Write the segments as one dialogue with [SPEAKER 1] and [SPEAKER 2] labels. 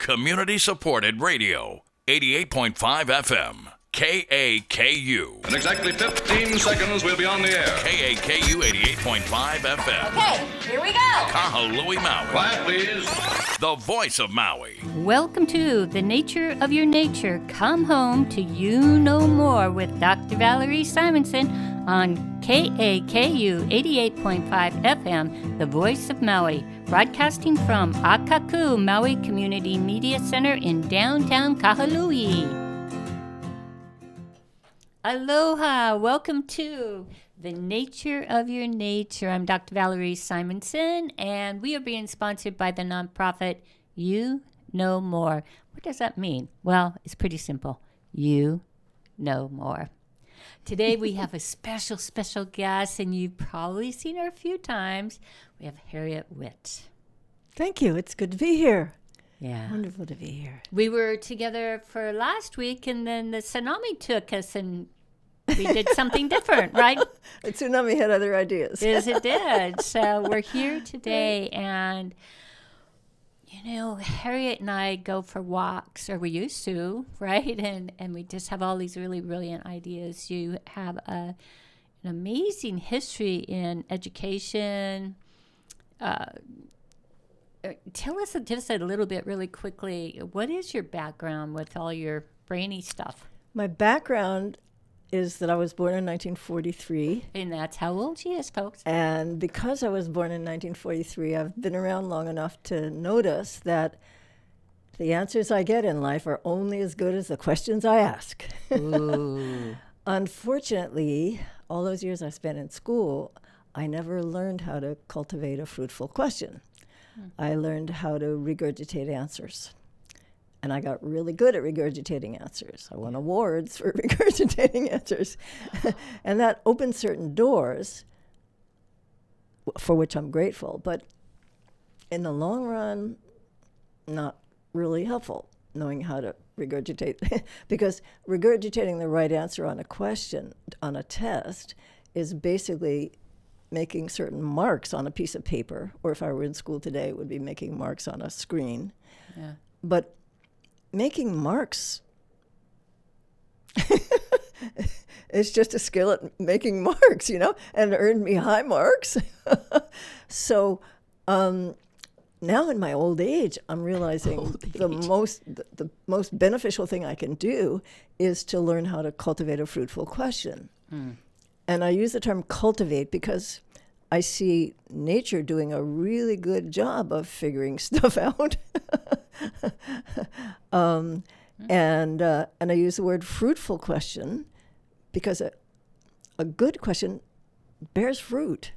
[SPEAKER 1] Community supported radio. 88.5 FM. KAKU.
[SPEAKER 2] In exactly 15 seconds, we'll be on the air.
[SPEAKER 1] KAKU 88.5 FM.
[SPEAKER 3] Okay, here we go.
[SPEAKER 1] Kahului, Maui.
[SPEAKER 2] Quiet, please.
[SPEAKER 1] The voice of Maui.
[SPEAKER 3] Welcome to The Nature of Your Nature. Come home to You Know More with Dr. Valerie Simonson on KAKU 88.5 FM, the voice of Maui, broadcasting from Akaku Maui Community Media Center in downtown Kahului. Aloha, welcome to The Nature of Your Nature. I'm Dr. Valerie Simonson, and we are being sponsored by the nonprofit You Know More. What does that mean? Well, it's pretty simple. You know more. Today we have a special guest, and you've probably seen her a few times. We have Harriet Witt.
[SPEAKER 4] Thank you. It's good to be here.
[SPEAKER 3] Yeah.
[SPEAKER 4] Wonderful to be here.
[SPEAKER 3] We were together for last week, and then the tsunami took us, and we did something different, right?
[SPEAKER 4] The tsunami had other ideas.
[SPEAKER 3] Yes, it did. So we're here today, and, you know, Harriet and I go for walks, or we used to, right? And we just have all these really brilliant ideas. You have an amazing history in education. Tell us just a little bit really quickly, what is your background with all your brainy stuff?
[SPEAKER 4] My background is that I was born in 1943.
[SPEAKER 3] And that's how old she is, folks.
[SPEAKER 4] And because I was born in 1943, I've been around long enough to notice that the answers I get in life are only as good as the questions I ask.
[SPEAKER 3] Ooh.
[SPEAKER 4] Unfortunately, all those years I spent in school, I never learned how to cultivate a fruitful question. I learned how to regurgitate answers. And I got really good at regurgitating answers. I won awards for regurgitating answers. And that opened certain doors, for which I'm grateful. But in the long run, not really helpful, knowing how to regurgitate. Because regurgitating the right answer on a question, on a test, is basically making certain marks on a piece of paper, or if I were in school today, it would be making marks on a screen.
[SPEAKER 3] Yeah.
[SPEAKER 4] But making marks is just a skill at making marks, you know, and it earned me high marks. So now in my old age, I'm realizing the most beneficial thing I can do is to learn how to cultivate a fruitful question. And I use the term cultivate because I see nature doing a really good job of figuring stuff out. And I use the word fruitful question because a good question bears fruit.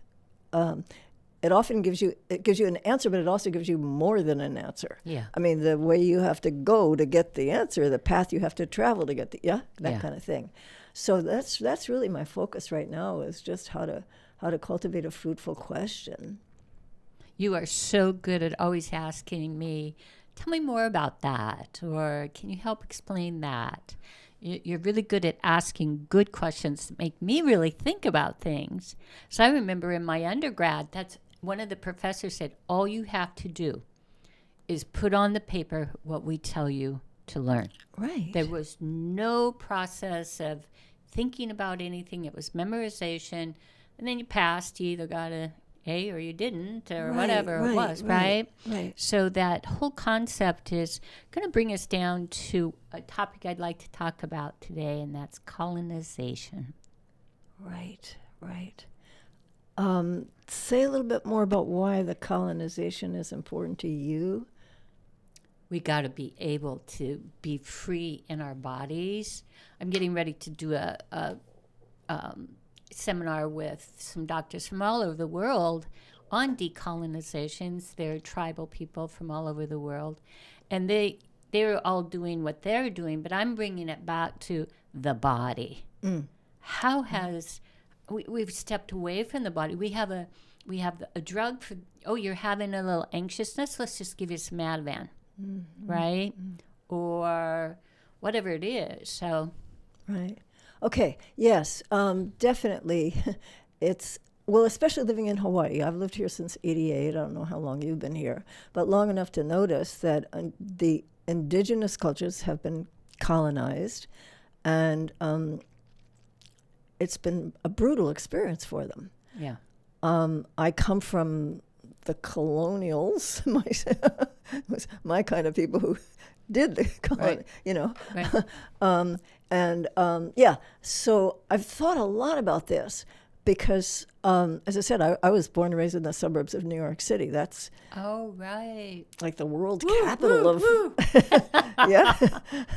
[SPEAKER 4] It often gives you an answer, but it also gives you more than an answer.
[SPEAKER 3] Yeah.
[SPEAKER 4] I mean, the way you have to go to get the answer, the path you have to travel to get that kind of thing. So that's really my focus right now, is just how to cultivate a fruitful question.
[SPEAKER 3] You are so good at always asking me, tell me more about that, or can you help explain that? You're really good at asking good questions that make me really think about things. So I remember in my undergrad, that's one of the professors said, all you have to do is put on the paper what we tell you to learn.
[SPEAKER 4] Right.
[SPEAKER 3] There was no process of thinking about anything. It was memorization. And then you passed. You either got a A or you didn't, or whatever it was, right?
[SPEAKER 4] Right.
[SPEAKER 3] So that whole concept is going to bring us down to a topic I'd like to talk about today, and that's colonization.
[SPEAKER 4] Right. Say a little bit more about why the colonization is important to you.
[SPEAKER 3] We got to be able to be free in our bodies. I'm getting ready to do a seminar with some doctors from all over the world on decolonizations. They're tribal people from all over the world. And they're all doing what they're doing, but I'm bringing it back to the body. How has... We've stepped away from the body. We have a drug for, you're having a little anxiousness. Let's just give you some Ativan, right? Or whatever it is. So,
[SPEAKER 4] right. Okay. Yes. Definitely. Well, especially living in Hawaii. I've lived here since '88. I don't know how long you've been here, but long enough to notice that the indigenous cultures have been colonized, and it's been a brutal experience for them.
[SPEAKER 3] Yeah.
[SPEAKER 4] I come from the colonials, it was my kind of people who did the
[SPEAKER 3] Right.
[SPEAKER 4] Yeah, so I've thought a lot about this because, as I said, I was born and raised in the suburbs of New York City. That's
[SPEAKER 3] Oh, right.
[SPEAKER 4] like the world capital of yeah,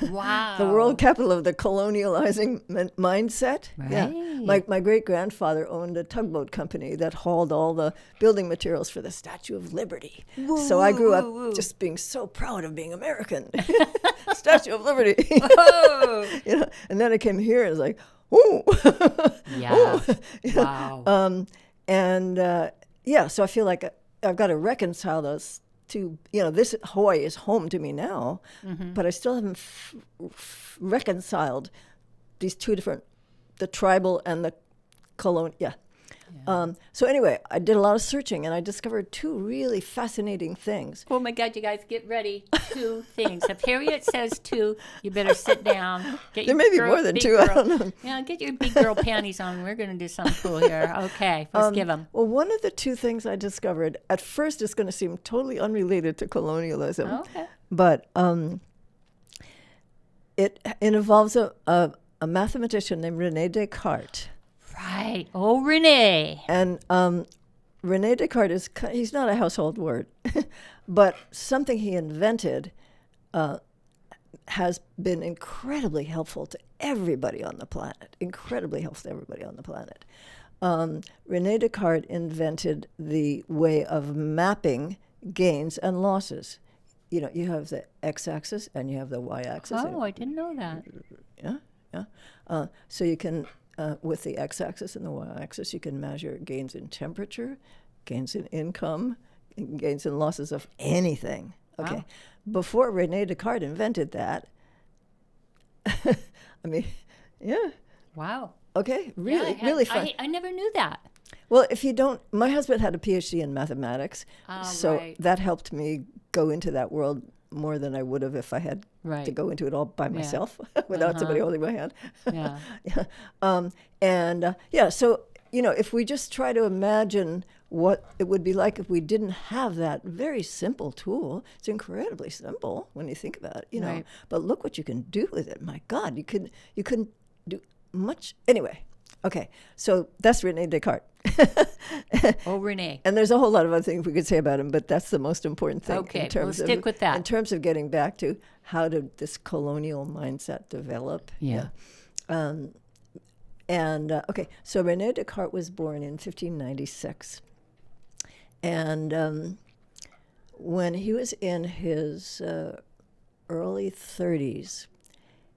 [SPEAKER 3] Wow.
[SPEAKER 4] the world capital of the colonializing mindset. Yeah,
[SPEAKER 3] Right.
[SPEAKER 4] my great grandfather owned a tugboat company that hauled all the building materials for the Statue of Liberty. So I grew up just being so proud of being American. Statue of Liberty.
[SPEAKER 3] Oh.
[SPEAKER 4] And then I came here and it was like, ooh.
[SPEAKER 3] Yeah. Wow.
[SPEAKER 4] So I feel like I've got to reconcile those two. This Hawaii is home to me now, but I still haven't reconciled these two different, the tribal and the colonial. Yeah. So anyway, I did a lot of searching and I discovered two really fascinating things.
[SPEAKER 3] Oh my God, you guys get ready. 2 things. If Harriet says 2, you better sit down. Get
[SPEAKER 4] There may be more than
[SPEAKER 3] big
[SPEAKER 4] 2. I don't know.
[SPEAKER 3] Yeah, get your big girl panties on. We're going to do something cool here. Okay, let's give them.
[SPEAKER 4] Well, one of the 2 things I discovered, at first it's going to seem totally unrelated to colonialism,
[SPEAKER 3] Okay.
[SPEAKER 4] but it involves a mathematician named René Descartes.
[SPEAKER 3] Right. Oh, Renee.
[SPEAKER 4] And René Descartes he's not a household word, but something he invented has been incredibly helpful to everybody on the planet. René Descartes invented the way of mapping gains and losses. You have the x-axis and you have the y-axis.
[SPEAKER 3] Oh, I didn't know that.
[SPEAKER 4] Yeah. So you can, with the x-axis and the y-axis, you can measure gains in temperature, gains in income, gains and losses of anything. Okay.
[SPEAKER 3] Wow.
[SPEAKER 4] Before René Descartes invented that, I mean, yeah.
[SPEAKER 3] Wow.
[SPEAKER 4] Okay. Really,
[SPEAKER 3] Yeah,
[SPEAKER 4] really fun.
[SPEAKER 3] I never knew that.
[SPEAKER 4] Well, if you don't, my husband had a PhD in mathematics, so
[SPEAKER 3] right.
[SPEAKER 4] that helped me go into that world more than I would have if I had
[SPEAKER 3] Right.
[SPEAKER 4] to go into it all by myself without somebody holding my hand.
[SPEAKER 3] Yeah.
[SPEAKER 4] So, if we just try to imagine what it would be like if we didn't have that very simple tool, it's incredibly simple when you think about it,
[SPEAKER 3] Right.
[SPEAKER 4] But look what you can do with it. My God, you couldn't do much. Anyway, okay, so that's René Descartes.
[SPEAKER 3] Oh, Renee.
[SPEAKER 4] And there's a whole lot of other things we could say about him, but that's the most important thing.
[SPEAKER 3] Okay,
[SPEAKER 4] in terms
[SPEAKER 3] we'll stick with that.
[SPEAKER 4] In terms of getting back to how did this colonial mindset develop?
[SPEAKER 3] Yeah.
[SPEAKER 4] Okay, so René Descartes was born in 1596. And when he was in his early 30s,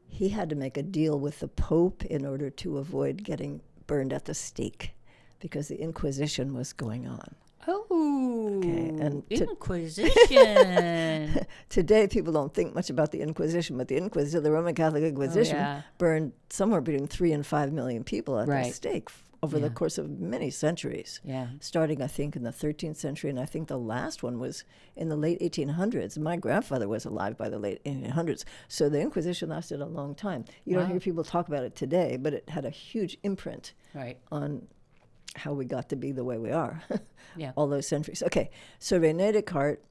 [SPEAKER 4] he had to make a deal with the Pope in order to avoid getting burned at the stake because the Inquisition was going on.
[SPEAKER 3] Oh,
[SPEAKER 4] Okay, and
[SPEAKER 3] Inquisition.
[SPEAKER 4] Today, people don't think much about the Inquisition, but the Roman Catholic Inquisition,
[SPEAKER 3] yeah.
[SPEAKER 4] burned somewhere between 3 and 5 million people at the
[SPEAKER 3] Right.
[SPEAKER 4] stake over the course of many centuries.
[SPEAKER 3] Yeah.
[SPEAKER 4] Starting, I think, in the 13th century, and I think the last one was in the late 1800s. My grandfather was alive by the late 1800s, so the Inquisition lasted a long time. You don't
[SPEAKER 3] Wow.
[SPEAKER 4] hear people talk about it today, but it had a huge imprint
[SPEAKER 3] Right.
[SPEAKER 4] on how we got to be the way we are
[SPEAKER 3] Yeah.
[SPEAKER 4] all those centuries. Okay, so René Descartes,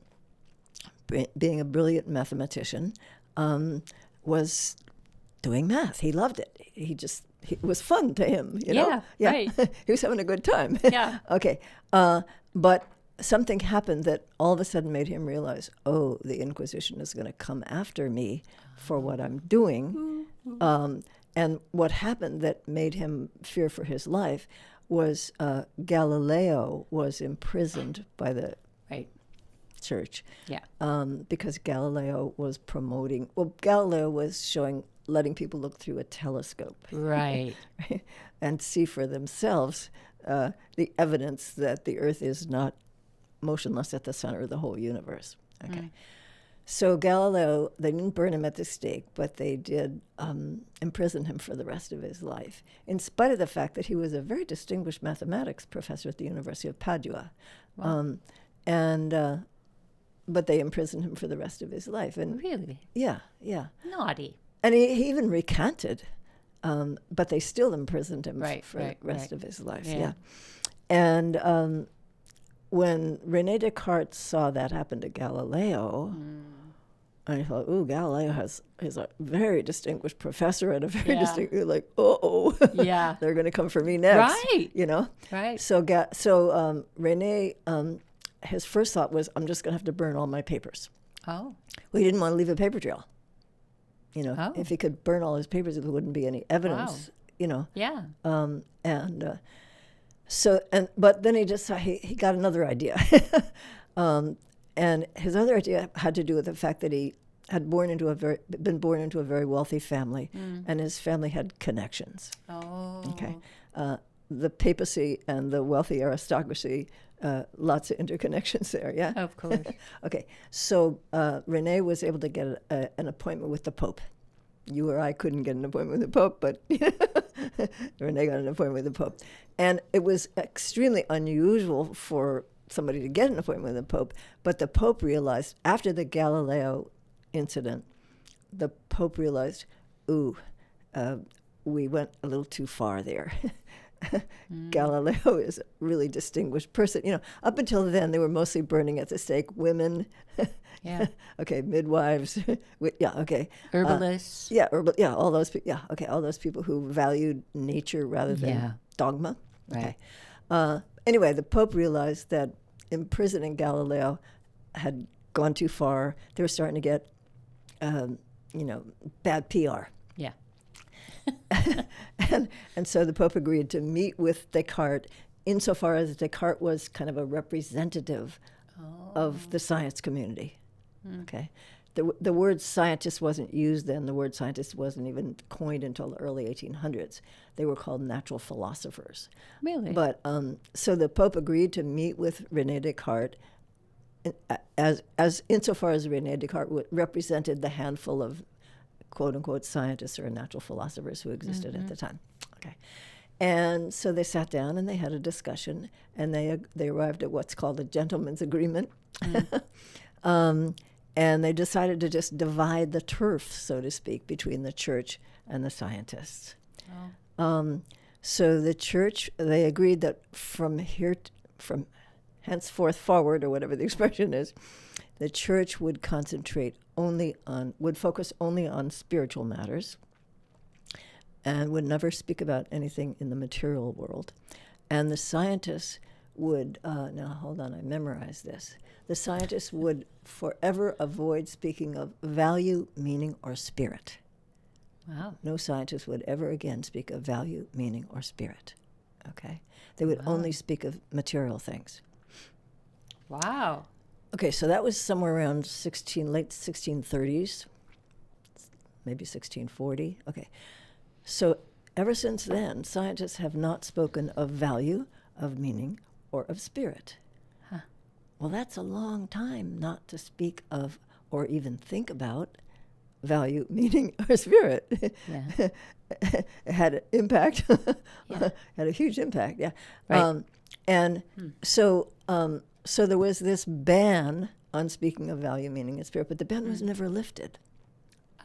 [SPEAKER 4] being a brilliant mathematician, was doing math. He loved it. It was fun to him,
[SPEAKER 3] Yeah, right.
[SPEAKER 4] He was having a good time.
[SPEAKER 3] Yeah.
[SPEAKER 4] Okay, but something happened that all of a sudden made him realize, oh, the Inquisition is going to come after me for what I'm doing. And what happened that made him fear for his life was Galileo was imprisoned by the
[SPEAKER 3] Right.
[SPEAKER 4] church.
[SPEAKER 3] Yeah.
[SPEAKER 4] Because Galileo was letting people look through a telescope
[SPEAKER 3] Right.
[SPEAKER 4] and see for themselves the evidence that the Earth is not motionless at the center of the whole universe. Okay. So Galileo, they didn't burn him at the stake, but they did imprison him for the rest of his life, in spite of the fact that he was a very distinguished mathematics professor at the University of Padua.
[SPEAKER 3] Wow.
[SPEAKER 4] but they imprisoned him for the rest of his life. And
[SPEAKER 3] Really?
[SPEAKER 4] yeah, yeah.
[SPEAKER 3] Naughty.
[SPEAKER 4] And he even recanted, but they still imprisoned him for the rest of his life.
[SPEAKER 3] Yeah.
[SPEAKER 4] Yeah. And when René Descartes saw that happen to Galileo, and he thought, "Ooh, Galileo is a very distinguished professor and a very distinguished, like,
[SPEAKER 3] Yeah.
[SPEAKER 4] they're going to come for me next."
[SPEAKER 3] Right.
[SPEAKER 4] You know?
[SPEAKER 3] Right.
[SPEAKER 4] So René, his first thought was, "I'm just going to have to burn all my papers."
[SPEAKER 3] Oh.
[SPEAKER 4] Well, he didn't want to leave a paper trail. You know,
[SPEAKER 3] Oh.
[SPEAKER 4] if he could burn all his papers, there wouldn't be any evidence.
[SPEAKER 3] Wow.
[SPEAKER 4] You know.
[SPEAKER 3] Yeah.
[SPEAKER 4] But then he just he got another idea, and his other idea had to do with the fact that he had been born into a very wealthy family, and his family had connections.
[SPEAKER 3] Oh.
[SPEAKER 4] Okay, the papacy and the wealthy aristocracy, lots of interconnections there. Yeah,
[SPEAKER 3] Of course.
[SPEAKER 4] Okay, so René was able to get an appointment with the Pope. You or I couldn't get an appointment with the Pope, but René got an appointment with the Pope. And it was extremely unusual for somebody to get an appointment with the Pope, but the Pope realized, after the Galileo incident, the Pope realized, we went a little too far there. Galileo is a really distinguished person. You know, up until then, they were mostly burning at the stake women.
[SPEAKER 3] Yeah.
[SPEAKER 4] Okay, midwives. Okay.
[SPEAKER 3] Herbalists.
[SPEAKER 4] All those people. Yeah, okay, all those people who valued nature rather than dogma.
[SPEAKER 3] Right.
[SPEAKER 4] Okay. Anyway, the Pope realized that imprisoning Galileo had gone too far. They were starting to get, bad PR.
[SPEAKER 3] Yeah.
[SPEAKER 4] And so the Pope agreed to meet with Descartes, insofar as Descartes was kind of a representative of the science community. Okay, the word scientist wasn't used then. The word scientist wasn't even coined until the early 1800s. They were called natural philosophers.
[SPEAKER 3] Really?
[SPEAKER 4] But so the Pope agreed to meet with René Descartes, as insofar as René Descartes represented the handful of quote unquote scientists or natural philosophers who existed at the time. Okay. And so they sat down and they had a discussion, and they arrived at what's called a gentleman's agreement. And they decided to just divide the turf, so to speak, between the church and the scientists. So the church, they agreed that from henceforth forward, or whatever the expression is, the church would focus only on spiritual matters, and would never speak about anything in the material world. And the scientists would, now hold on, I memorized this. The scientists would forever avoid speaking of value, meaning, or spirit.
[SPEAKER 3] Wow.
[SPEAKER 4] No scientist would ever again speak of value, meaning, or spirit. Okay? They would only speak of material things.
[SPEAKER 3] Wow.
[SPEAKER 4] Okay, so that was somewhere around late 1630s, maybe 1640. Okay. So ever since then, scientists have not spoken of value, of meaning, or of spirit.
[SPEAKER 3] Huh.
[SPEAKER 4] Well, that's a long time not to speak of or even think about value, meaning, or spirit.
[SPEAKER 3] Yeah.
[SPEAKER 4] It had an impact, had a huge impact, yeah.
[SPEAKER 3] Right.
[SPEAKER 4] So there was this ban on speaking of value, meaning, and spirit, but the ban was never lifted.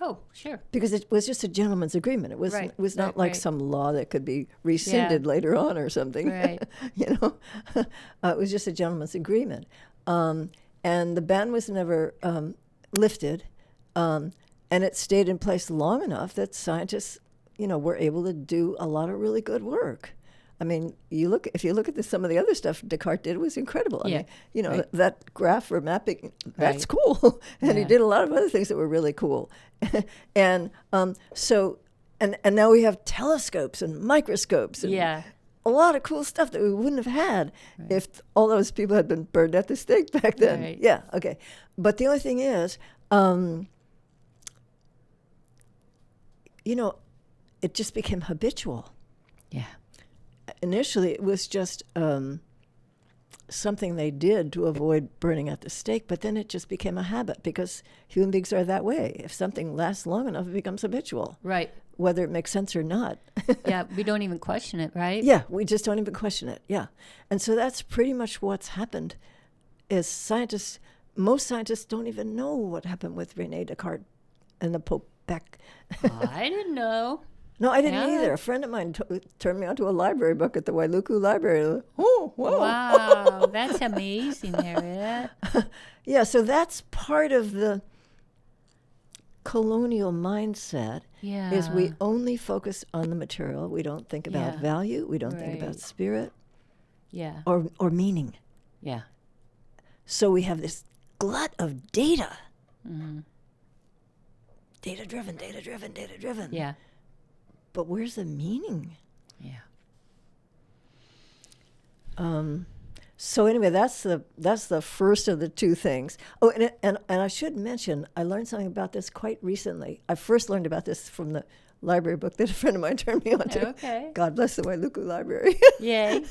[SPEAKER 3] Oh, sure.
[SPEAKER 4] Because it was just a gentleman's agreement. It was not like some law that could be rescinded later on or something.
[SPEAKER 3] Right.
[SPEAKER 4] It was just a gentleman's agreement. And the ban was never lifted. And it stayed in place long enough that scientists, were able to do a lot of really good work. I mean, if you look at some of the other stuff Descartes did, it was incredible. I mean, that graph for mapping, that's cool. And he did a lot of other things that were really cool. And and now we have telescopes and microscopes and a lot of cool stuff that we wouldn't have had if all those people had been burned at the stake back then.
[SPEAKER 3] Right.
[SPEAKER 4] Yeah, okay. But the only thing is, it just became habitual.
[SPEAKER 3] Yeah.
[SPEAKER 4] Initially, it was just something they did to avoid burning at the stake, but then it just became a habit because human beings are that way. If something lasts long enough, it becomes habitual.
[SPEAKER 3] Right.
[SPEAKER 4] Whether it makes sense or not.
[SPEAKER 3] Yeah, we don't even question it, right?
[SPEAKER 4] Yeah, we just don't even question it, yeah. And so that's pretty much what's happened is scientists most scientists don't even know what happened with René Descartes and the Pope back.
[SPEAKER 3] I didn't know.
[SPEAKER 4] No, I didn't
[SPEAKER 3] Yeah.
[SPEAKER 4] either. A friend of mine turned me onto a library book at the Wailuku Library. Oh, wow.
[SPEAKER 3] Wow, that's amazing, Harriet.
[SPEAKER 4] Yeah, so that's part of the colonial mindset.
[SPEAKER 3] Yeah.
[SPEAKER 4] Is we only focus on the material. We don't think about
[SPEAKER 3] Yeah.
[SPEAKER 4] value. We don't think about
[SPEAKER 3] Right.
[SPEAKER 4] spirit
[SPEAKER 3] Yeah.
[SPEAKER 4] or meaning.
[SPEAKER 3] Yeah.
[SPEAKER 4] So we have this glut of data.
[SPEAKER 3] Mm-hmm.
[SPEAKER 4] Data driven, data driven, data driven.
[SPEAKER 3] Yeah.
[SPEAKER 4] But where's the meaning?
[SPEAKER 3] Yeah.
[SPEAKER 4] So anyway, that's the first of the two things. Oh, and I should mention, I learned something about this quite recently. I first learned about this from the library book that a friend of mine turned me on to.
[SPEAKER 3] Okay.
[SPEAKER 4] God bless the Wailuku Library.
[SPEAKER 3] Yay.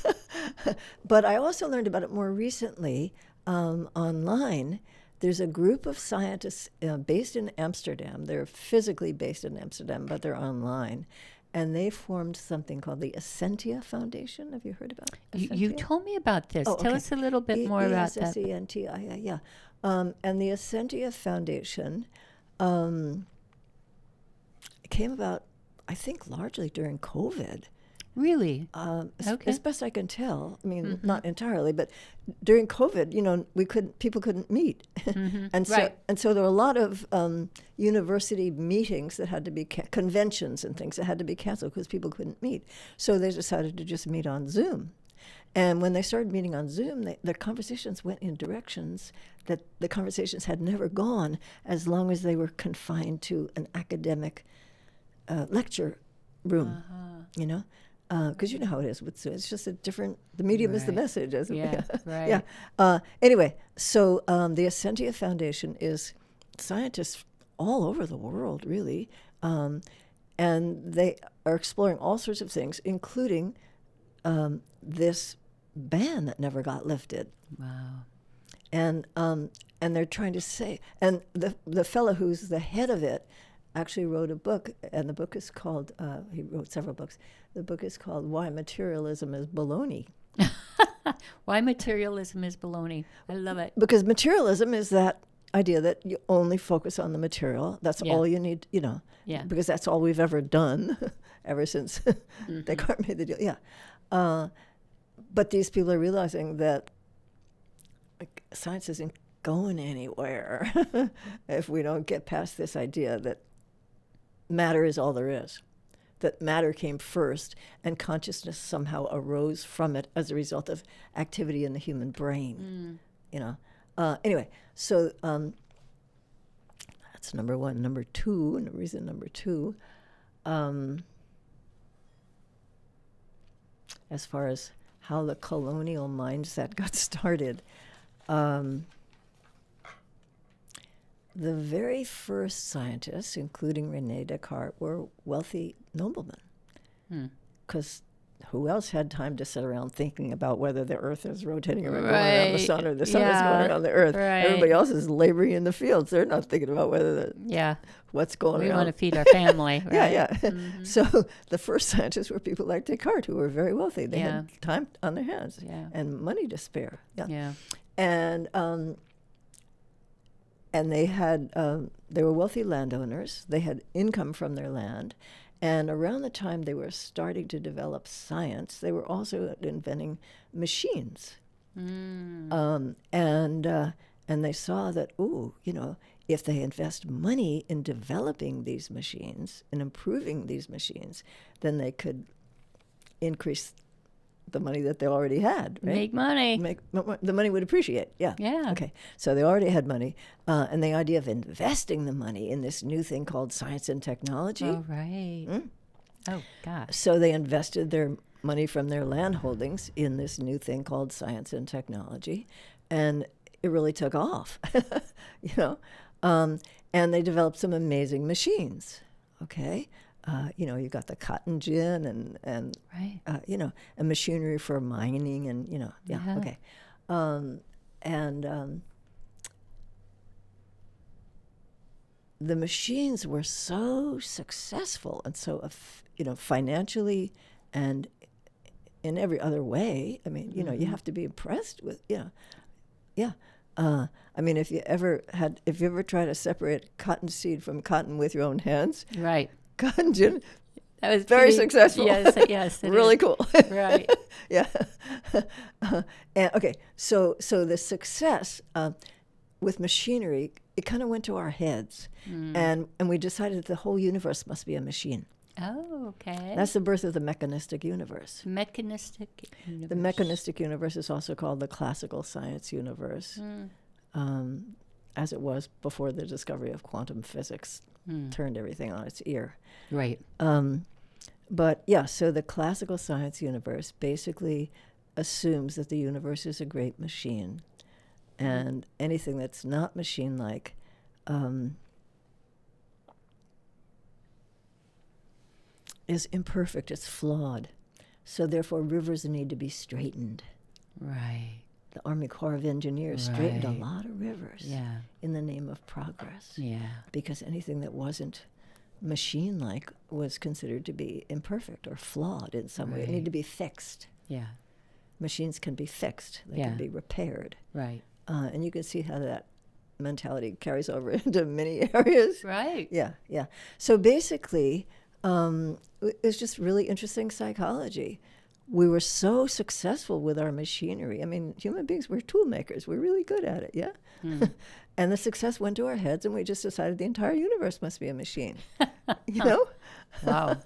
[SPEAKER 4] But I also learned about it more recently online. There's a group of scientists based in Amsterdam. They're physically based in Amsterdam, but they're online. And they formed something called the Essentia Foundation. Have you heard about it?
[SPEAKER 3] You told me about this.
[SPEAKER 4] Oh,
[SPEAKER 3] Tell
[SPEAKER 4] okay.
[SPEAKER 3] us a little bit more about that.
[SPEAKER 4] Essentia, yeah. And the Essentia Foundation came about, I think, largely during COVID.
[SPEAKER 3] Really?
[SPEAKER 4] As best I can tell. I mean, not entirely, but during COVID, people couldn't meet, and so
[SPEAKER 3] Right.
[SPEAKER 4] there were a lot of university meetings that had to be conventions and things that had to be canceled because people couldn't meet. So they decided to just meet on Zoom. And when they started meeting on Zoom, their conversations went in directions that the conversations had never gone as long as they were confined to an academic lecture room, because you know how it is with Zoom. It's just a different, the medium is the
[SPEAKER 3] Right.
[SPEAKER 4] message.
[SPEAKER 3] Yeah, right.
[SPEAKER 4] Yeah. Anyway, so the Essentia Foundation is scientists all over the world, really, and they are exploring all sorts of things, including this ban that never got lifted.
[SPEAKER 3] Wow.
[SPEAKER 4] And they're trying to say, and the fellow who's the head of it actually wrote a book, and the book is called, he wrote several books. The book is called Why Materialism is Baloney.
[SPEAKER 3] Why materialism is baloney. I love it.
[SPEAKER 4] Because materialism is that idea that you only focus on the material. That's
[SPEAKER 3] Yeah.
[SPEAKER 4] all you need,
[SPEAKER 3] Yeah.
[SPEAKER 4] because that's all we've ever done ever since Descartes made the deal. Yeah. But these people are realizing that science isn't going anywhere if we don't get past this idea that matter is all there is, that matter came first and consciousness somehow arose from it as a result of activity in the human brain. Anyway, so that's number one. Number two, and reason number two, as far as how the colonial mindset got started, the very first scientists, including René Descartes, were wealthy noblemen. Because who else had time to sit around thinking about whether the Earth is rotating around, going around the sun or the sun is going around the Earth?
[SPEAKER 3] Right.
[SPEAKER 4] Everybody else is laboring in the fields. They're not thinking about whether
[SPEAKER 3] Yeah.
[SPEAKER 4] what's going
[SPEAKER 3] We
[SPEAKER 4] around.
[SPEAKER 3] want to feed our family, right?
[SPEAKER 4] Yeah. So the first scientists were people like Descartes, who were very wealthy. They
[SPEAKER 3] Yeah.
[SPEAKER 4] had time on their hands
[SPEAKER 3] Yeah.
[SPEAKER 4] and money to spare.
[SPEAKER 3] Yeah.
[SPEAKER 4] And they had they were wealthy landowners. They had income from their land, and around the time they were starting to develop science, they were also inventing machines. And they saw that if they invest money in developing these machines and improving these machines, then they could increase the money that they already had, right?
[SPEAKER 3] Make money.
[SPEAKER 4] The money would appreciate, yeah.
[SPEAKER 3] Yeah.
[SPEAKER 4] Okay, so they already had money. And the idea of investing the money in this new thing called science and technology.
[SPEAKER 3] Oh, right. Oh, gosh.
[SPEAKER 4] So they invested their money from their land holdings in this new thing called science and technology. And it really took off, and they developed some amazing machines, okay? You've got the cotton gin and
[SPEAKER 3] Right.
[SPEAKER 4] and machinery for mining and,
[SPEAKER 3] Yeah.
[SPEAKER 4] okay. The machines were so successful and so, financially and in every other way. I mean, you have to be impressed with, I mean, if you ever tried to separate cottonseed from cotton with your own hands,
[SPEAKER 3] Right.
[SPEAKER 4] cotton gin,
[SPEAKER 3] That was
[SPEAKER 4] very
[SPEAKER 3] pretty-
[SPEAKER 4] successful.
[SPEAKER 3] Yes, it
[SPEAKER 4] Really
[SPEAKER 3] is.
[SPEAKER 4] cool.
[SPEAKER 3] Right.
[SPEAKER 4] Yeah. And okay, so the success with machinery, it kind of went to our heads, and we decided that the whole universe must be a machine.
[SPEAKER 3] Oh, okay.
[SPEAKER 4] That's the birth of the mechanistic universe.
[SPEAKER 3] Mechanistic universe.
[SPEAKER 4] The mechanistic universe is also called the classical science universe, as it was before the discovery of quantum physics turned everything on its ear.
[SPEAKER 3] Right.
[SPEAKER 4] But yeah, so the classical science universe basically assumes that the universe is a great machine, and anything that's not machine-like is imperfect, it's flawed. So therefore rivers need to be straightened.
[SPEAKER 3] Right.
[SPEAKER 4] The Army Corps of Engineers straightened a
[SPEAKER 3] Right.
[SPEAKER 4] lot of rivers
[SPEAKER 3] Yeah.
[SPEAKER 4] in the name of progress.
[SPEAKER 3] Yeah.
[SPEAKER 4] Because anything that wasn't machine-like was considered to be imperfect or flawed in some way. It
[SPEAKER 3] Right.
[SPEAKER 4] needed to be fixed.
[SPEAKER 3] Yeah.
[SPEAKER 4] Machines can be fixed. They
[SPEAKER 3] Yeah.
[SPEAKER 4] can be repaired.
[SPEAKER 3] Right.
[SPEAKER 4] And you can see how that mentality carries over into many areas.
[SPEAKER 3] Right.
[SPEAKER 4] Yeah, yeah. So basically, it's just really interesting psychology. We were so successful with our machinery. I mean, human beings, we're tool makers. We're really good at it, yeah? And the success went to our heads, and we just decided the entire universe must be a machine. You know?
[SPEAKER 3] Wow.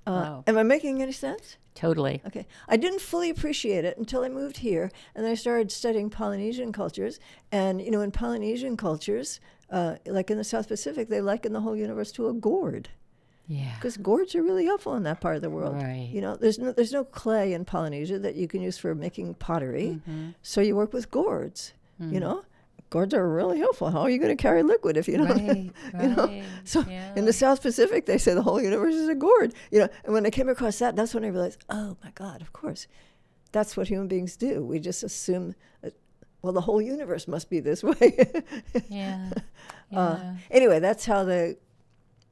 [SPEAKER 3] Wow.
[SPEAKER 4] Am I making any sense?
[SPEAKER 3] Totally.
[SPEAKER 4] Okay. I didn't fully appreciate it until I moved here, and I started studying Polynesian cultures. And, you know, in Polynesian cultures, like in the South Pacific, they liken the whole universe to a gourd.
[SPEAKER 3] Yeah.
[SPEAKER 4] Because gourds are really helpful in that part of the world.
[SPEAKER 3] Right.
[SPEAKER 4] You know, there's no clay in Polynesia that you can use for making pottery. So you work with gourds, you know? Gourds are really helpful. How are you going to carry liquid if you don't?
[SPEAKER 3] Right.
[SPEAKER 4] You know?
[SPEAKER 3] Right.
[SPEAKER 4] So
[SPEAKER 3] Yeah.
[SPEAKER 4] in the South Pacific, they say the whole universe is a gourd. You know, and when I came across that, that's when I realized, oh my God, of course, that's what human beings do. We just assume that, well, the whole universe must be this way.
[SPEAKER 3] Yeah. Yeah.
[SPEAKER 4] Anyway, that's how the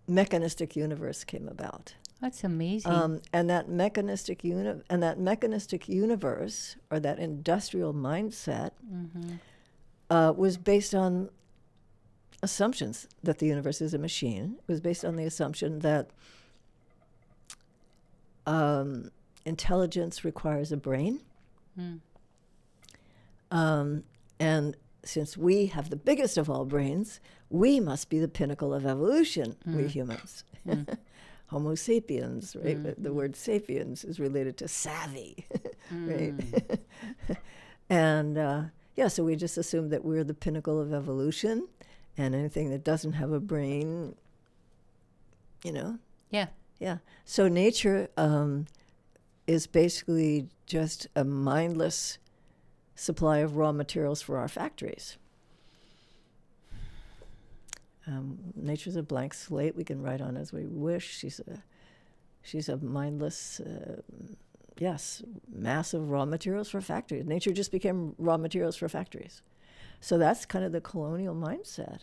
[SPEAKER 4] mechanistic universe came about.
[SPEAKER 3] That's amazing.
[SPEAKER 4] And that mechanistic universe, or that industrial mindset, was based on assumptions that the universe is a machine. It was based on the assumption that intelligence requires a brain. And since we have the biggest of all brains, we must be the pinnacle of evolution, we humans. Homo sapiens, right? The word sapiens is related to savvy, right? And yeah, so we just assume that we're the pinnacle of evolution, and anything that doesn't have a brain, you know?
[SPEAKER 3] Yeah.
[SPEAKER 4] Yeah. So nature is basically just a mindless supply of raw materials for our factories. Nature's a blank slate we can write on as we wish. She's a mindless, yes, mass of raw materials for factories. Nature just became raw materials for factories. So that's kind of the colonial mindset.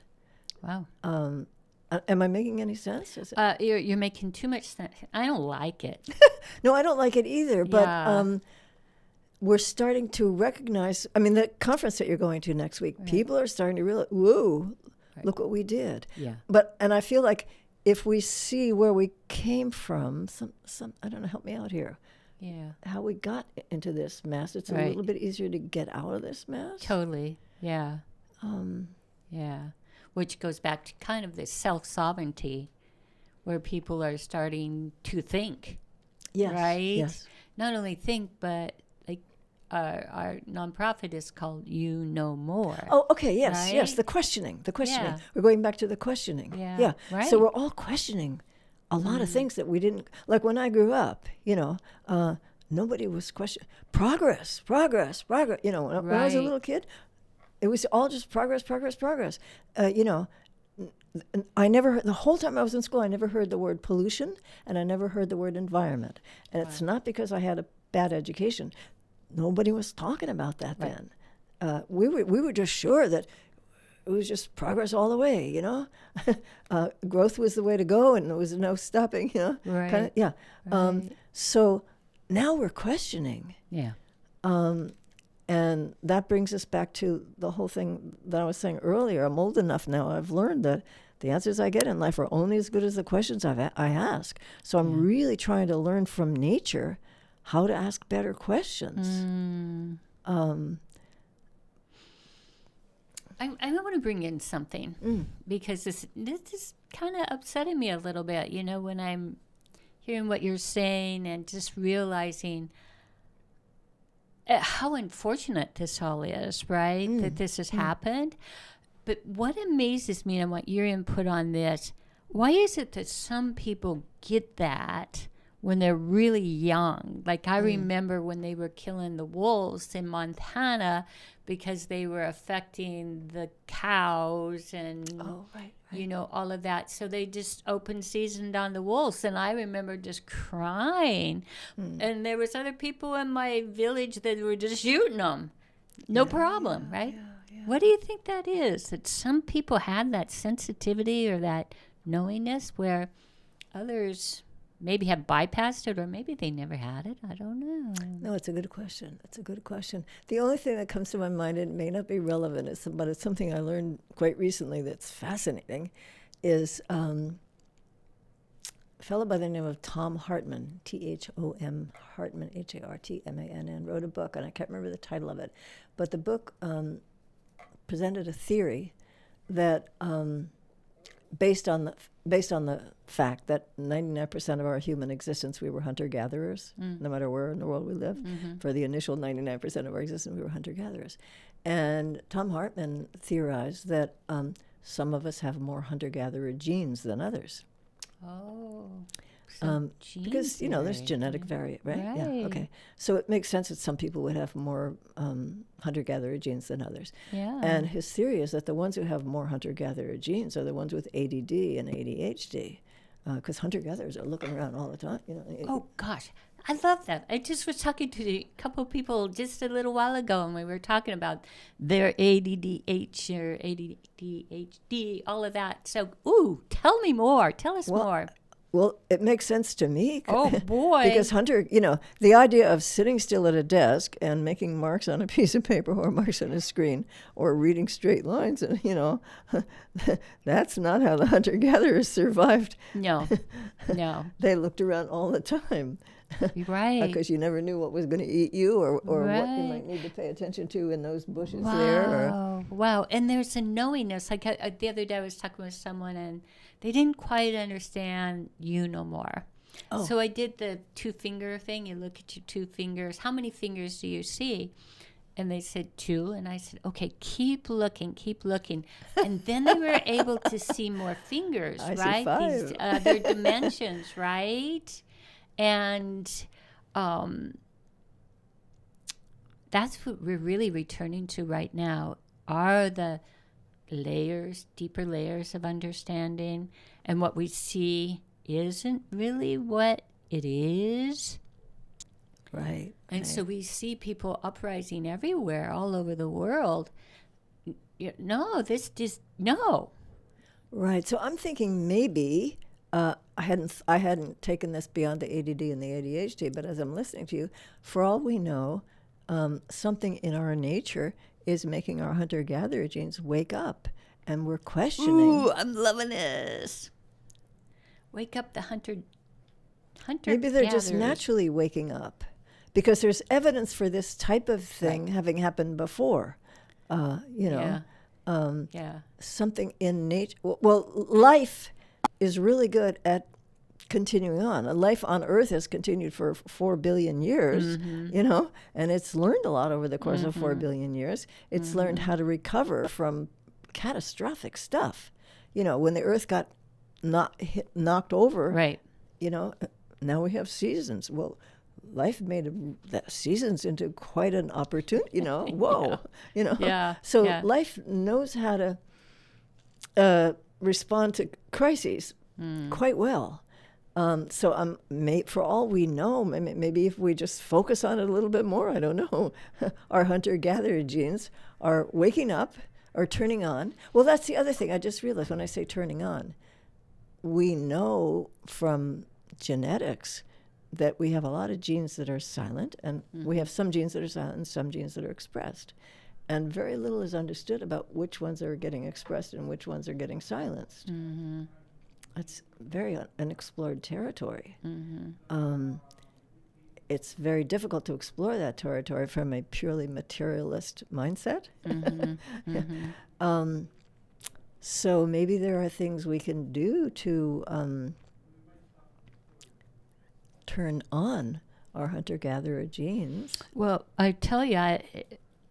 [SPEAKER 3] Wow.
[SPEAKER 4] Am I making any sense?
[SPEAKER 3] You're making too much sense. I don't like it.
[SPEAKER 4] No, I don't like it either. But
[SPEAKER 3] Yeah.
[SPEAKER 4] we're starting to recognize. I mean, the conference that you're going to next week, people are starting to realize, whoa, look what we did.
[SPEAKER 3] Yeah.
[SPEAKER 4] And I feel like if we see where we came from, some I don't know, help me out here.
[SPEAKER 3] Yeah.
[SPEAKER 4] How we got into this mess, it's a
[SPEAKER 3] Right.
[SPEAKER 4] little bit easier to get out of this mess.
[SPEAKER 3] Totally. Yeah. Yeah. Which goes back to kind of this self-sovereignty, where people are starting to think.
[SPEAKER 4] Yes.
[SPEAKER 3] Right?
[SPEAKER 4] Yes.
[SPEAKER 3] Not only think, but like our nonprofit is called You Know More.
[SPEAKER 4] Oh, okay. Yes. Yes.
[SPEAKER 3] Right?
[SPEAKER 4] The questioning.
[SPEAKER 3] Yeah.
[SPEAKER 4] We're going back to the questioning.
[SPEAKER 3] Yeah.
[SPEAKER 4] Yeah.
[SPEAKER 3] Right.
[SPEAKER 4] So we're all questioning a lot of things that we didn't, like when I grew up, you know, nobody was questioning progress. You know, when I was a
[SPEAKER 3] Right.
[SPEAKER 4] little kid, it was all just progress. You know, I never heard, the whole time I was in school, I never heard the word pollution, and I never heard the word environment. And it's not because I had a bad education. Nobody was talking about that then. We were just sure that it was just progress all the way, you know. Growth was the way to go, and there was no stopping, you know.
[SPEAKER 3] Right.
[SPEAKER 4] Kinda, yeah.
[SPEAKER 3] Right.
[SPEAKER 4] So now we're questioning.
[SPEAKER 3] Yeah.
[SPEAKER 4] And that brings us back to the whole thing that I was saying earlier. I'm old enough now. I've learned that the answers I get in life are only as good as the questions I ask. So I'm really trying to learn from nature how to ask better questions.
[SPEAKER 3] I want to bring in something because this is kind of upsetting me a little bit, you know, when I'm hearing what you're saying and just realizing how unfortunate this all is, right? That this has happened. But what amazes me, and I want your input on this, why is it that some people get that when they're really young? Like I remember when they were killing the wolves in Montana because they were affecting the cows and, you know, all of that. So they just open seasoned on the wolves. And I remember just crying. And there was other people in my village that were just shooting them. No problem, right? What do you think that is? That some people had that sensitivity or that knowingness where others maybe have bypassed it, or maybe they never had it. I don't know.
[SPEAKER 4] No, it's a good question. It's a good question. The only thing that comes to my mind, and it may not be relevant, but it's something I learned quite recently that's fascinating, is a fellow by the name of Tom Hartman, T-H-O-M, Hartman, H-A-R-T-M-A-N-N, wrote a book, and I can't remember the title of it, but the book presented a theory that based on the fact that 99% of our human existence we were hunter-gatherers, no matter where in the world we lived. For the initial 99% of our existence we were hunter-gatherers. And Tom Hartman theorized that some of us have more hunter-gatherer genes than others.
[SPEAKER 3] Oh.
[SPEAKER 4] Because, you know, there's genetic variant, right? Yeah, okay. So it makes sense that some people would have more hunter-gatherer genes than others.
[SPEAKER 3] Yeah.
[SPEAKER 4] And his theory is that the ones who have more hunter-gatherer genes are the ones with ADD and ADHD, because hunter-gatherers are looking around all the time. You know.
[SPEAKER 3] Oh, gosh. I love that. I just was talking to a couple of people just a little while ago, and we were talking about their ADDH or ADHD, all of that. So, tell me more. Tell us more.
[SPEAKER 4] Well, it makes sense to me.
[SPEAKER 3] Oh, boy.
[SPEAKER 4] Because the idea of sitting still at a desk and making marks on a piece of paper or marks on a screen or reading straight lines, and, you know, that's not how the hunter-gatherers survived.
[SPEAKER 3] No.
[SPEAKER 4] They looked around all the time.
[SPEAKER 3] Right.
[SPEAKER 4] Because you never knew what was going to eat you or
[SPEAKER 3] right.
[SPEAKER 4] what you might need to pay attention to in those bushes there.
[SPEAKER 3] Wow. And there's a knowingness. Like the other day I was talking with someone and they didn't quite understand you no more. Oh. So I did the 2-finger thing. You look at your 2 fingers. How many fingers do you see? And they said 2. And I said, okay, keep looking. And then they were able to see more fingers,
[SPEAKER 4] I
[SPEAKER 3] right?
[SPEAKER 4] see 5.
[SPEAKER 3] These other dimensions, right? And that's what we're really returning to right now, are the deeper layers of understanding. And what we see isn't really what it is.
[SPEAKER 4] Right.
[SPEAKER 3] And so we see people uprising everywhere, all over the world. No.
[SPEAKER 4] Right. So I'm thinking maybe... I hadn't taken this beyond the ADD and the ADHD, but as I'm listening to you, for all we know, something in our nature is making our hunter-gatherer genes wake up, and we're questioning.
[SPEAKER 3] Ooh, I'm loving this. Wake up the hunter.
[SPEAKER 4] Maybe they're just naturally waking up, because there's evidence for this type of thing having happened before. Something in nature. Well, life is really good at continuing on. Life on Earth has continued for 4 billion years, you know, and it's learned a lot over the course of 4 billion years. It's learned how to recover from catastrophic stuff. You know, when the Earth got knocked over,
[SPEAKER 3] right?
[SPEAKER 4] You know, now we have seasons. Well, life made the seasons into quite an opportunity, you know. Whoa, you know.
[SPEAKER 3] Yeah.
[SPEAKER 4] So life knows how to respond to crises quite well. So for all we know, maybe if we just focus on it a little bit more, I don't know, our hunter-gatherer genes are waking up or turning on. Well, that's the other thing I just realized when I say turning on. We know from genetics that we have a lot of genes that are silent, and we have some genes that are silent and some genes that are expressed. And very little is understood about which ones are getting expressed and which ones are getting silenced. It's very unexplored territory. It's very difficult to explore that territory from a purely materialist mindset. So maybe there are things we can do to turn on our hunter-gatherer genes.
[SPEAKER 3] Well, I tell you,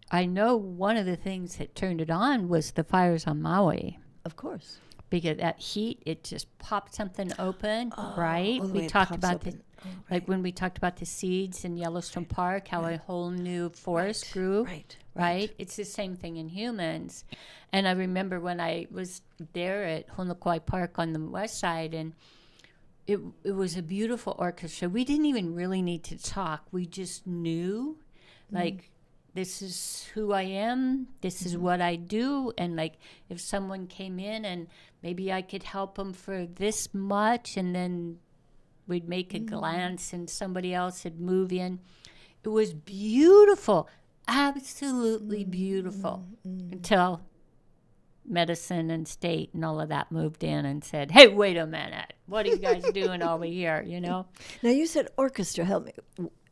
[SPEAKER 3] I know one of the things that turned it on was the fires on Maui.
[SPEAKER 4] Of course.
[SPEAKER 3] Because that heat, it just popped something open, right?
[SPEAKER 4] Oh, the way
[SPEAKER 3] We
[SPEAKER 4] it
[SPEAKER 3] talked
[SPEAKER 4] pops
[SPEAKER 3] about
[SPEAKER 4] open.
[SPEAKER 3] like when we talked about the seeds in Yellowstone Park, how a whole new forest grew. Right? It's the same thing in humans. And I remember when I was there at Honokai Park on the west side, and it was a beautiful orchestra. We didn't even really need to talk. We just knew, like, this is who I am. This is what I do. And, like, if someone came in and maybe I could help them for this much, and then we'd make a glance and somebody else would move in. It was beautiful. Absolutely beautiful. Until medicine and state and all of that moved in and said, hey, wait a minute. What are you guys doing over here, you know?
[SPEAKER 4] Now, you said orchestra. Help me.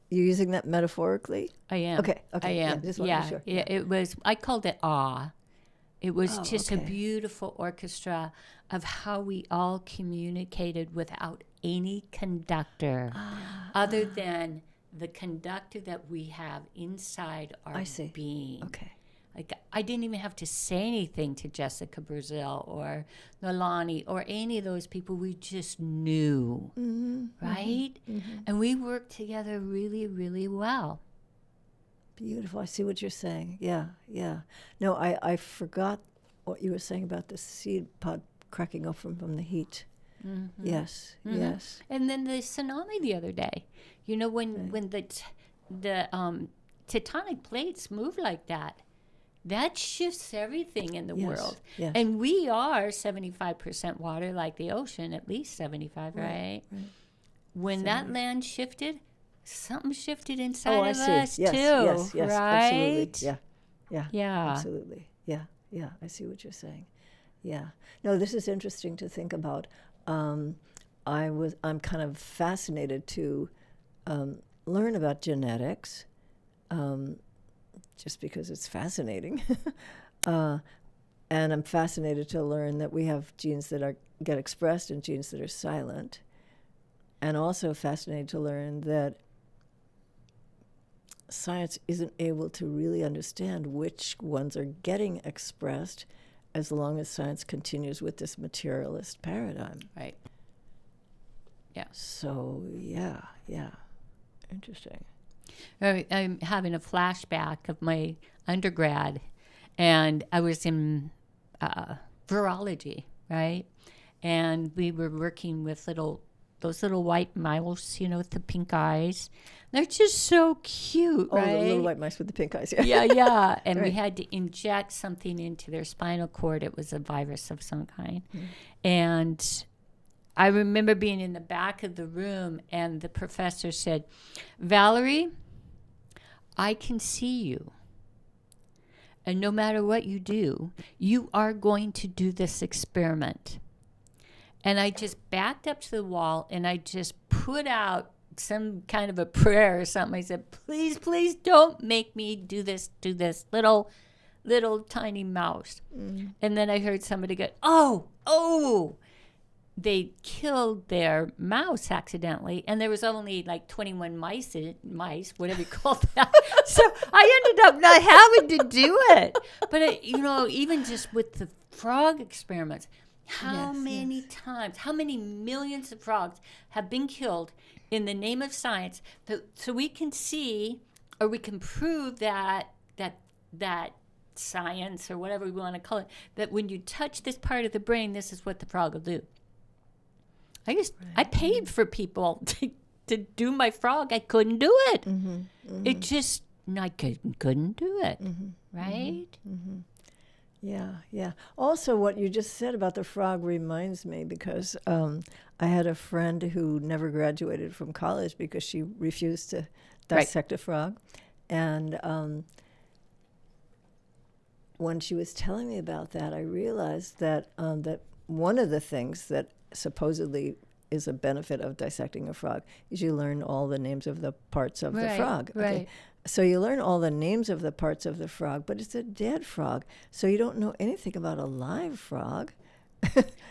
[SPEAKER 4] You're using that metaphorically?
[SPEAKER 3] I am.
[SPEAKER 4] Okay.
[SPEAKER 3] I am.
[SPEAKER 4] Just wanted to be sure.
[SPEAKER 3] It was, I called it awe. It was just a beautiful orchestra of how we all communicated without any conductor other than the conductor that we have inside our being.
[SPEAKER 4] Okay.
[SPEAKER 3] Like, I didn't even have to say anything to Jessica Brazil or Nolani or any of those people. We just knew, right? And we worked together really, really well.
[SPEAKER 4] Beautiful. I see what you're saying. Yeah. No, I forgot what you were saying about the seed pod cracking open from the heat. Yes.
[SPEAKER 3] And then the tsunami the other day. You know, when the tectonic plates move like that, that shifts everything in the world.
[SPEAKER 4] Yes.
[SPEAKER 3] And we are 75% water, like the ocean, at least 75, right? When that land shifted, something shifted inside of us,
[SPEAKER 4] yes,
[SPEAKER 3] too.
[SPEAKER 4] Yes,
[SPEAKER 3] right?
[SPEAKER 4] Absolutely. Yeah. Absolutely. Yeah. I see what you're saying. Yeah. No, this is interesting to think about. I'm kind of fascinated to learn about genetics, just because it's fascinating. And I'm fascinated to learn that we have genes that get expressed and genes that are silent. And also fascinated to learn that science isn't able to really understand which ones are getting expressed as long as science continues with this materialist paradigm.
[SPEAKER 3] Right. Yeah.
[SPEAKER 4] So, yeah. Interesting.
[SPEAKER 3] I'm having a flashback of my undergrad, and I was in virology, right? And we were working with those little white mice, you know, with the pink eyes. They're just so cute, right?
[SPEAKER 4] Oh, the little white mice with the pink eyes,
[SPEAKER 3] Yeah. And
[SPEAKER 4] Right.
[SPEAKER 3] we had to inject something into their spinal cord. It was a virus of some kind. And I remember being in the back of the room, and the professor said, Valerie, I can see you. And no matter what you do, you are going to do this experiment. And I just backed up to the wall, and I just put out some kind of a prayer or something. I said, please don't make me do this little tiny mouse. And then I heard somebody go, oh, they killed their mouse accidentally, and there was only like 21 mice, whatever you call that. So I ended up not having to do it. But, even just with the frog experiments, how many times, how many millions of frogs have been killed in the name of science, so we can see, or we can prove that science, or whatever we want to call it, that when you touch this part of the brain, this is what the frog will do. I paid for people to do my frog. I couldn't do it. It just, I couldn't do it. Right?
[SPEAKER 4] Yeah. Also, what you just said about the frog reminds me because I had a friend who never graduated from college because she refused to dissect a frog. And when she was telling me about that, I realized that that one of the things that supposedly is a benefit of dissecting a frog is you learn all the names of the parts of the frog.
[SPEAKER 3] Right.
[SPEAKER 4] So you learn all the names of the parts of the frog, but it's a dead frog, so you don't know anything about a live frog.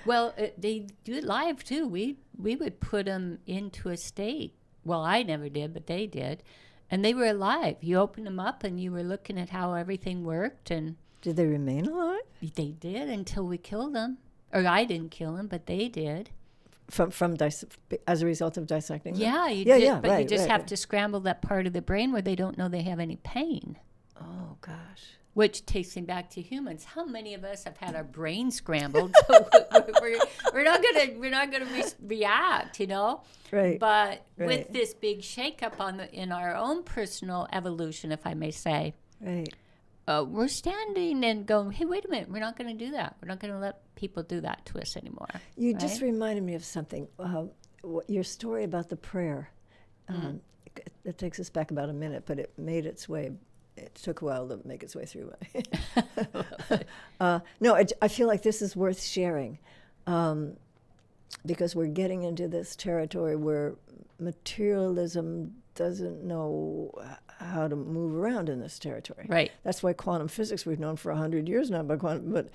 [SPEAKER 3] Well, they do it live too. We would put them into a state. Well, I never did, but they did, and they were alive. You opened them up, and you were looking at how everything worked, and
[SPEAKER 4] Did they remain alive?
[SPEAKER 3] they did until we killed them. Or I didn't kill them, but they did.
[SPEAKER 4] As a result of dissecting them?
[SPEAKER 3] Yeah, you
[SPEAKER 4] Yeah,
[SPEAKER 3] did,
[SPEAKER 4] yeah,
[SPEAKER 3] but you
[SPEAKER 4] right,
[SPEAKER 3] just
[SPEAKER 4] right,
[SPEAKER 3] have
[SPEAKER 4] right.
[SPEAKER 3] to scramble that part of the brain where they don't know they have any pain.
[SPEAKER 4] Oh, gosh.
[SPEAKER 3] Which takes me back to humans. How many of us have had our brain scrambled? So we're not gonna react, you know.
[SPEAKER 4] Right.
[SPEAKER 3] But
[SPEAKER 4] right.
[SPEAKER 3] with this big shakeup in our own personal evolution, if I may say,
[SPEAKER 4] Right.
[SPEAKER 3] we're standing and going, hey, wait a minute, we're not going to do that. We're not going to let people do that to us anymore.
[SPEAKER 4] You
[SPEAKER 3] right?
[SPEAKER 4] just reminded me of something. Your story about the prayer. It takes us back about a minute, but it made its way. It took a while to make its way through. No, I feel like this is worth sharing because we're getting into this territory where materialism doesn't know how to move around in this territory.
[SPEAKER 3] Right.
[SPEAKER 4] That's why quantum physics, we've known for 100 years now about quantum, but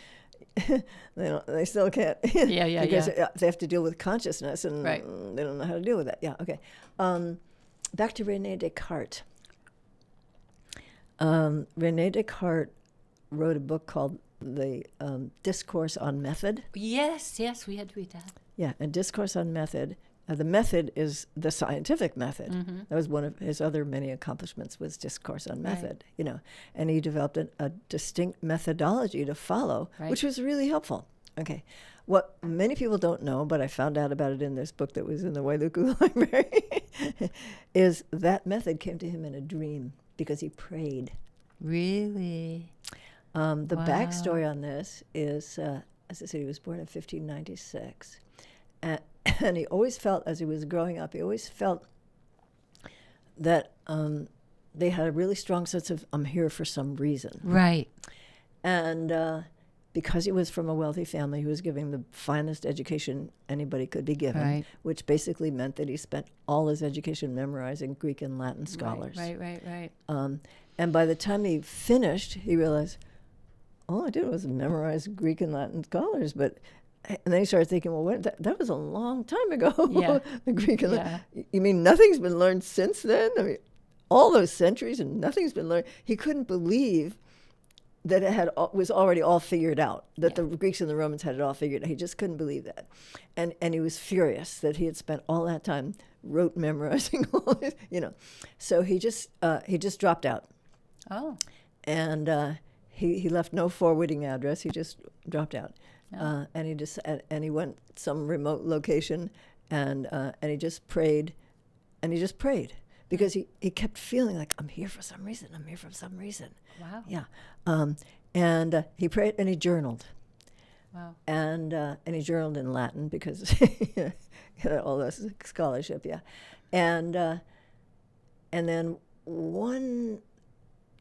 [SPEAKER 4] they still can't.
[SPEAKER 3] Yeah.
[SPEAKER 4] Because they have to deal with consciousness, and
[SPEAKER 3] Right.
[SPEAKER 4] they don't know how to deal with that. Yeah, okay. Back to René Descartes. René Descartes wrote a book called The Discourse on Method.
[SPEAKER 3] Yes, we had to read that.
[SPEAKER 4] Yeah, a Discourse on Method. The method is the scientific method.
[SPEAKER 3] Mm-hmm.
[SPEAKER 4] That was one of his other many accomplishments, was Discourse on
[SPEAKER 3] Right.
[SPEAKER 4] Method, and he developed a distinct methodology to follow,
[SPEAKER 3] Right.
[SPEAKER 4] which was really helpful. Okay. What many people don't know, but I found out about it in this book that was in the Wailuku Library, is that method came to him in a dream because he prayed.
[SPEAKER 3] Really?
[SPEAKER 4] The
[SPEAKER 3] Wow.
[SPEAKER 4] backstory on this is, as I said, he was born in 1596. And he always felt, as he was growing up, that they had a really strong sense of, I'm here for some reason.
[SPEAKER 3] Right.
[SPEAKER 4] And because he was from a wealthy family, he was giving the finest education anybody could be given,
[SPEAKER 3] Right.
[SPEAKER 4] which basically meant that he spent all his education memorizing Greek and Latin scholars.
[SPEAKER 3] Right.
[SPEAKER 4] And by the time he finished, he realized, all I did was memorize Greek and Latin scholars. And then he started thinking, well, that was a long time ago.
[SPEAKER 3] Yeah.
[SPEAKER 4] The Greek and
[SPEAKER 3] Yeah.
[SPEAKER 4] You mean nothing's been learned since then? I mean, all those centuries and nothing's been learned. He couldn't believe that it was already all figured out, that the Greeks and the Romans had it all figured out. He just couldn't believe that. And he was furious that he had spent all that time rote memorizing all this, So he just dropped out.
[SPEAKER 3] Oh.
[SPEAKER 4] And he left no forwarding address. He just dropped out.
[SPEAKER 3] Oh.
[SPEAKER 4] And he went some remote location and he just prayed. And he just prayed. Because he kept feeling like, I'm here for some reason. I'm here for some reason.
[SPEAKER 3] Wow.
[SPEAKER 4] Yeah. And he prayed and he journaled.
[SPEAKER 3] Wow.
[SPEAKER 4] And he journaled in Latin because he had all this scholarship, yeah. And then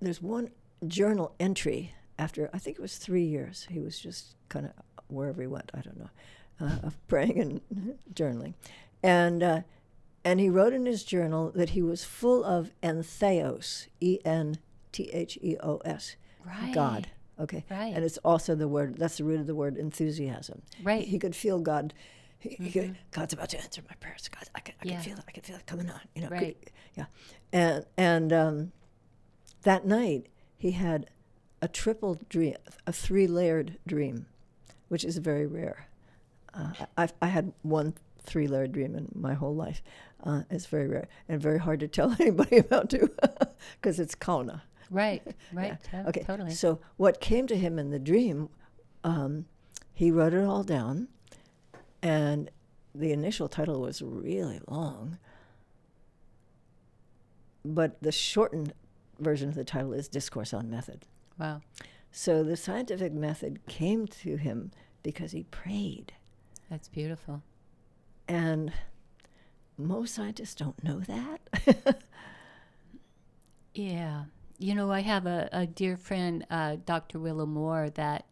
[SPEAKER 4] there's one journal entry after, I think it was 3 years. He was just kind of wherever he went, I don't know, of praying and journaling. And he wrote in his journal that he was full of entheos, E-N-T-H-E-O-S,
[SPEAKER 3] Right.
[SPEAKER 4] God. Okay.
[SPEAKER 3] Right.
[SPEAKER 4] And it's also that's the root of the word enthusiasm.
[SPEAKER 3] Right.
[SPEAKER 4] He could feel God. God's about to answer my prayers. God, I can feel it. I can feel it coming on.
[SPEAKER 3] Right.
[SPEAKER 4] Yeah. And that night he had a triple dream, a 3-layered dream, which is very rare. I had one 3-layered dream in my whole life. It's very rare and very hard to tell anybody about too, because it's kauna.
[SPEAKER 3] Right.
[SPEAKER 4] Yeah.
[SPEAKER 3] Okay. Totally.
[SPEAKER 4] So what came to him in the dream, he wrote it all down, and the initial title was really long, but the shortened version of the title is Discourse on Method.
[SPEAKER 3] Wow.
[SPEAKER 4] So the scientific method came to him because he prayed.
[SPEAKER 3] That's beautiful.
[SPEAKER 4] And most scientists don't know that.
[SPEAKER 3] Yeah. You know, I have a dear friend, Dr. Willow Moore, that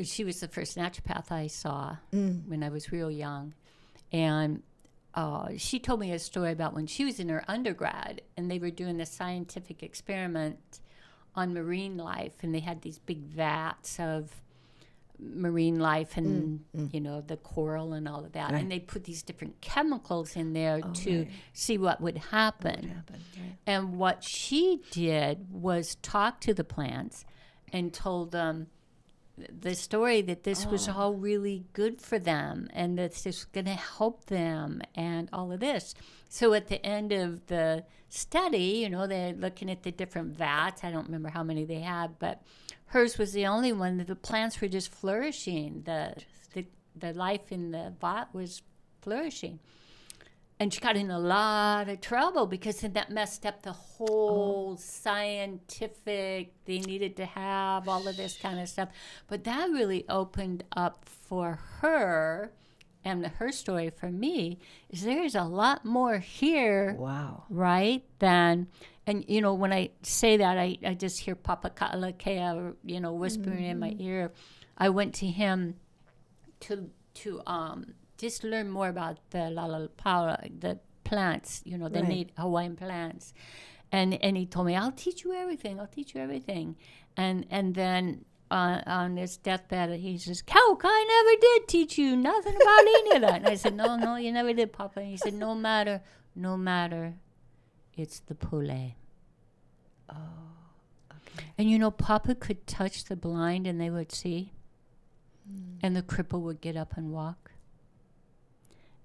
[SPEAKER 3] she was the first naturopath I saw when I was real young. And she told me a story about when she was in her undergrad and they were doing a scientific experiment on marine life, and they had these big vats of marine life and you know, the coral and all of that, and they put these different chemicals in there to see what would happen. And what she did was talk to the plants and told them the story that this was all really good for them and that this was going to help them and all of this. So at the end of the study, you know, they're looking at the different vats. I don't remember how many they had, but hers was the only one that the plants were just flourishing. The life in the vat was flourishing. And she got in a lot of trouble because then that messed up the whole scientific, they needed to have all of this kind of stuff. But that really opened up for her, and her story for me is there's a lot more here.
[SPEAKER 4] Wow.
[SPEAKER 3] Right? Than, and you know, when I say that, I just hear Papa Ka'alakea, you know, whispering in my ear. I went to him to just learn more about the lalapau, the plants, you know, the native Hawaiian plants. And he told me, I'll teach you everything. And then on his deathbed, he says, Calc, I never did teach you nothing about any of that. And I said, no, you never did, Papa. And he said, no matter, it's the pule.
[SPEAKER 4] Oh, okay.
[SPEAKER 3] And you know, Papa could touch the blind and they would see. And the cripple would get up and walk.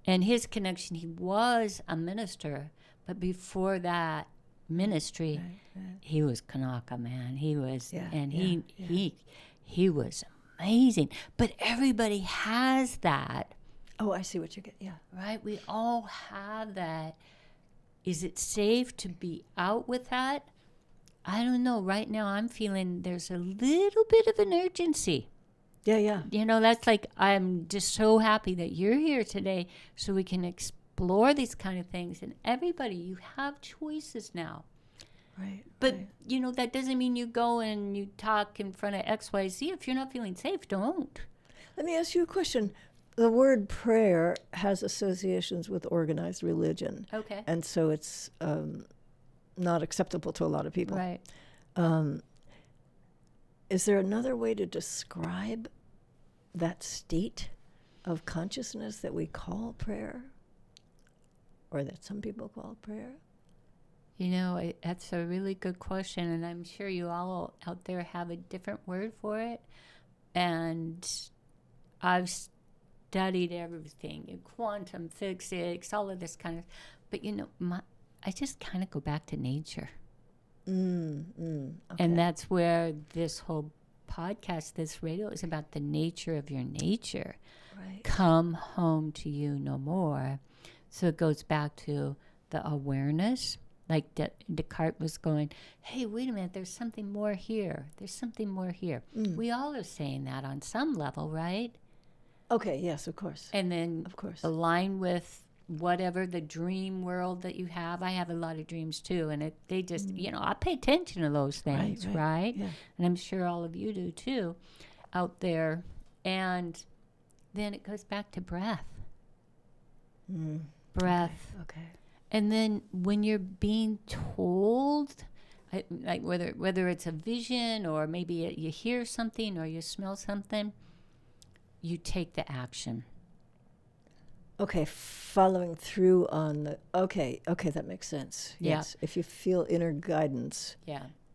[SPEAKER 3] And his connection, he was a minister, but before that ministry, he was Kanaka, man. He was, he was amazing. But everybody has that.
[SPEAKER 4] Oh, I see what you get. Yeah.
[SPEAKER 3] Right? We all have that. Is it safe to be out with that? I don't know. Right now, I'm feeling there's a little bit of an urgency.
[SPEAKER 4] Yeah.
[SPEAKER 3] You know, that's like, I'm just so happy that you're here today so we can explore these kind of things. And everybody, you have choices now.
[SPEAKER 4] Right.
[SPEAKER 3] But, you know, that doesn't mean you go and you talk in front of XYZ. If you're not feeling safe, don't.
[SPEAKER 4] Let me ask you a question. The word prayer has associations with organized religion.
[SPEAKER 3] Okay.
[SPEAKER 4] And so it's not acceptable to a lot of people.
[SPEAKER 3] Right.
[SPEAKER 4] Is there another way to describe that state of consciousness that we call prayer, or that some people call prayer?
[SPEAKER 3] You know, that's a really good question, and I'm sure you all out there have a different word for it. And I've studied everything, quantum physics, all of this kind of, but you know, I just kind of go back to nature.
[SPEAKER 4] Okay.
[SPEAKER 3] And that's where this whole podcast, this radio, is about the nature of your nature.
[SPEAKER 4] Right.
[SPEAKER 3] Come home to you no more. So it goes back to the awareness. Like Descartes was going, hey, wait a minute, there's something more here. We all are saying that on some level, right?
[SPEAKER 4] Okay, yes, of course.
[SPEAKER 3] And then
[SPEAKER 4] of course,
[SPEAKER 3] align with whatever the dream world that you have. I have a lot of dreams too, and they just, you know, I pay attention to those things, right?
[SPEAKER 4] Yeah.
[SPEAKER 3] And I'm sure all of you do too out there. And then it goes back to breath. Breath.
[SPEAKER 4] Okay.
[SPEAKER 3] And then when you're being told, like whether it's a vision or maybe you hear something or you smell something, you take the action.
[SPEAKER 4] Okay, following through on the, okay, that makes sense.
[SPEAKER 3] Yeah.
[SPEAKER 4] Yes, if you feel inner guidance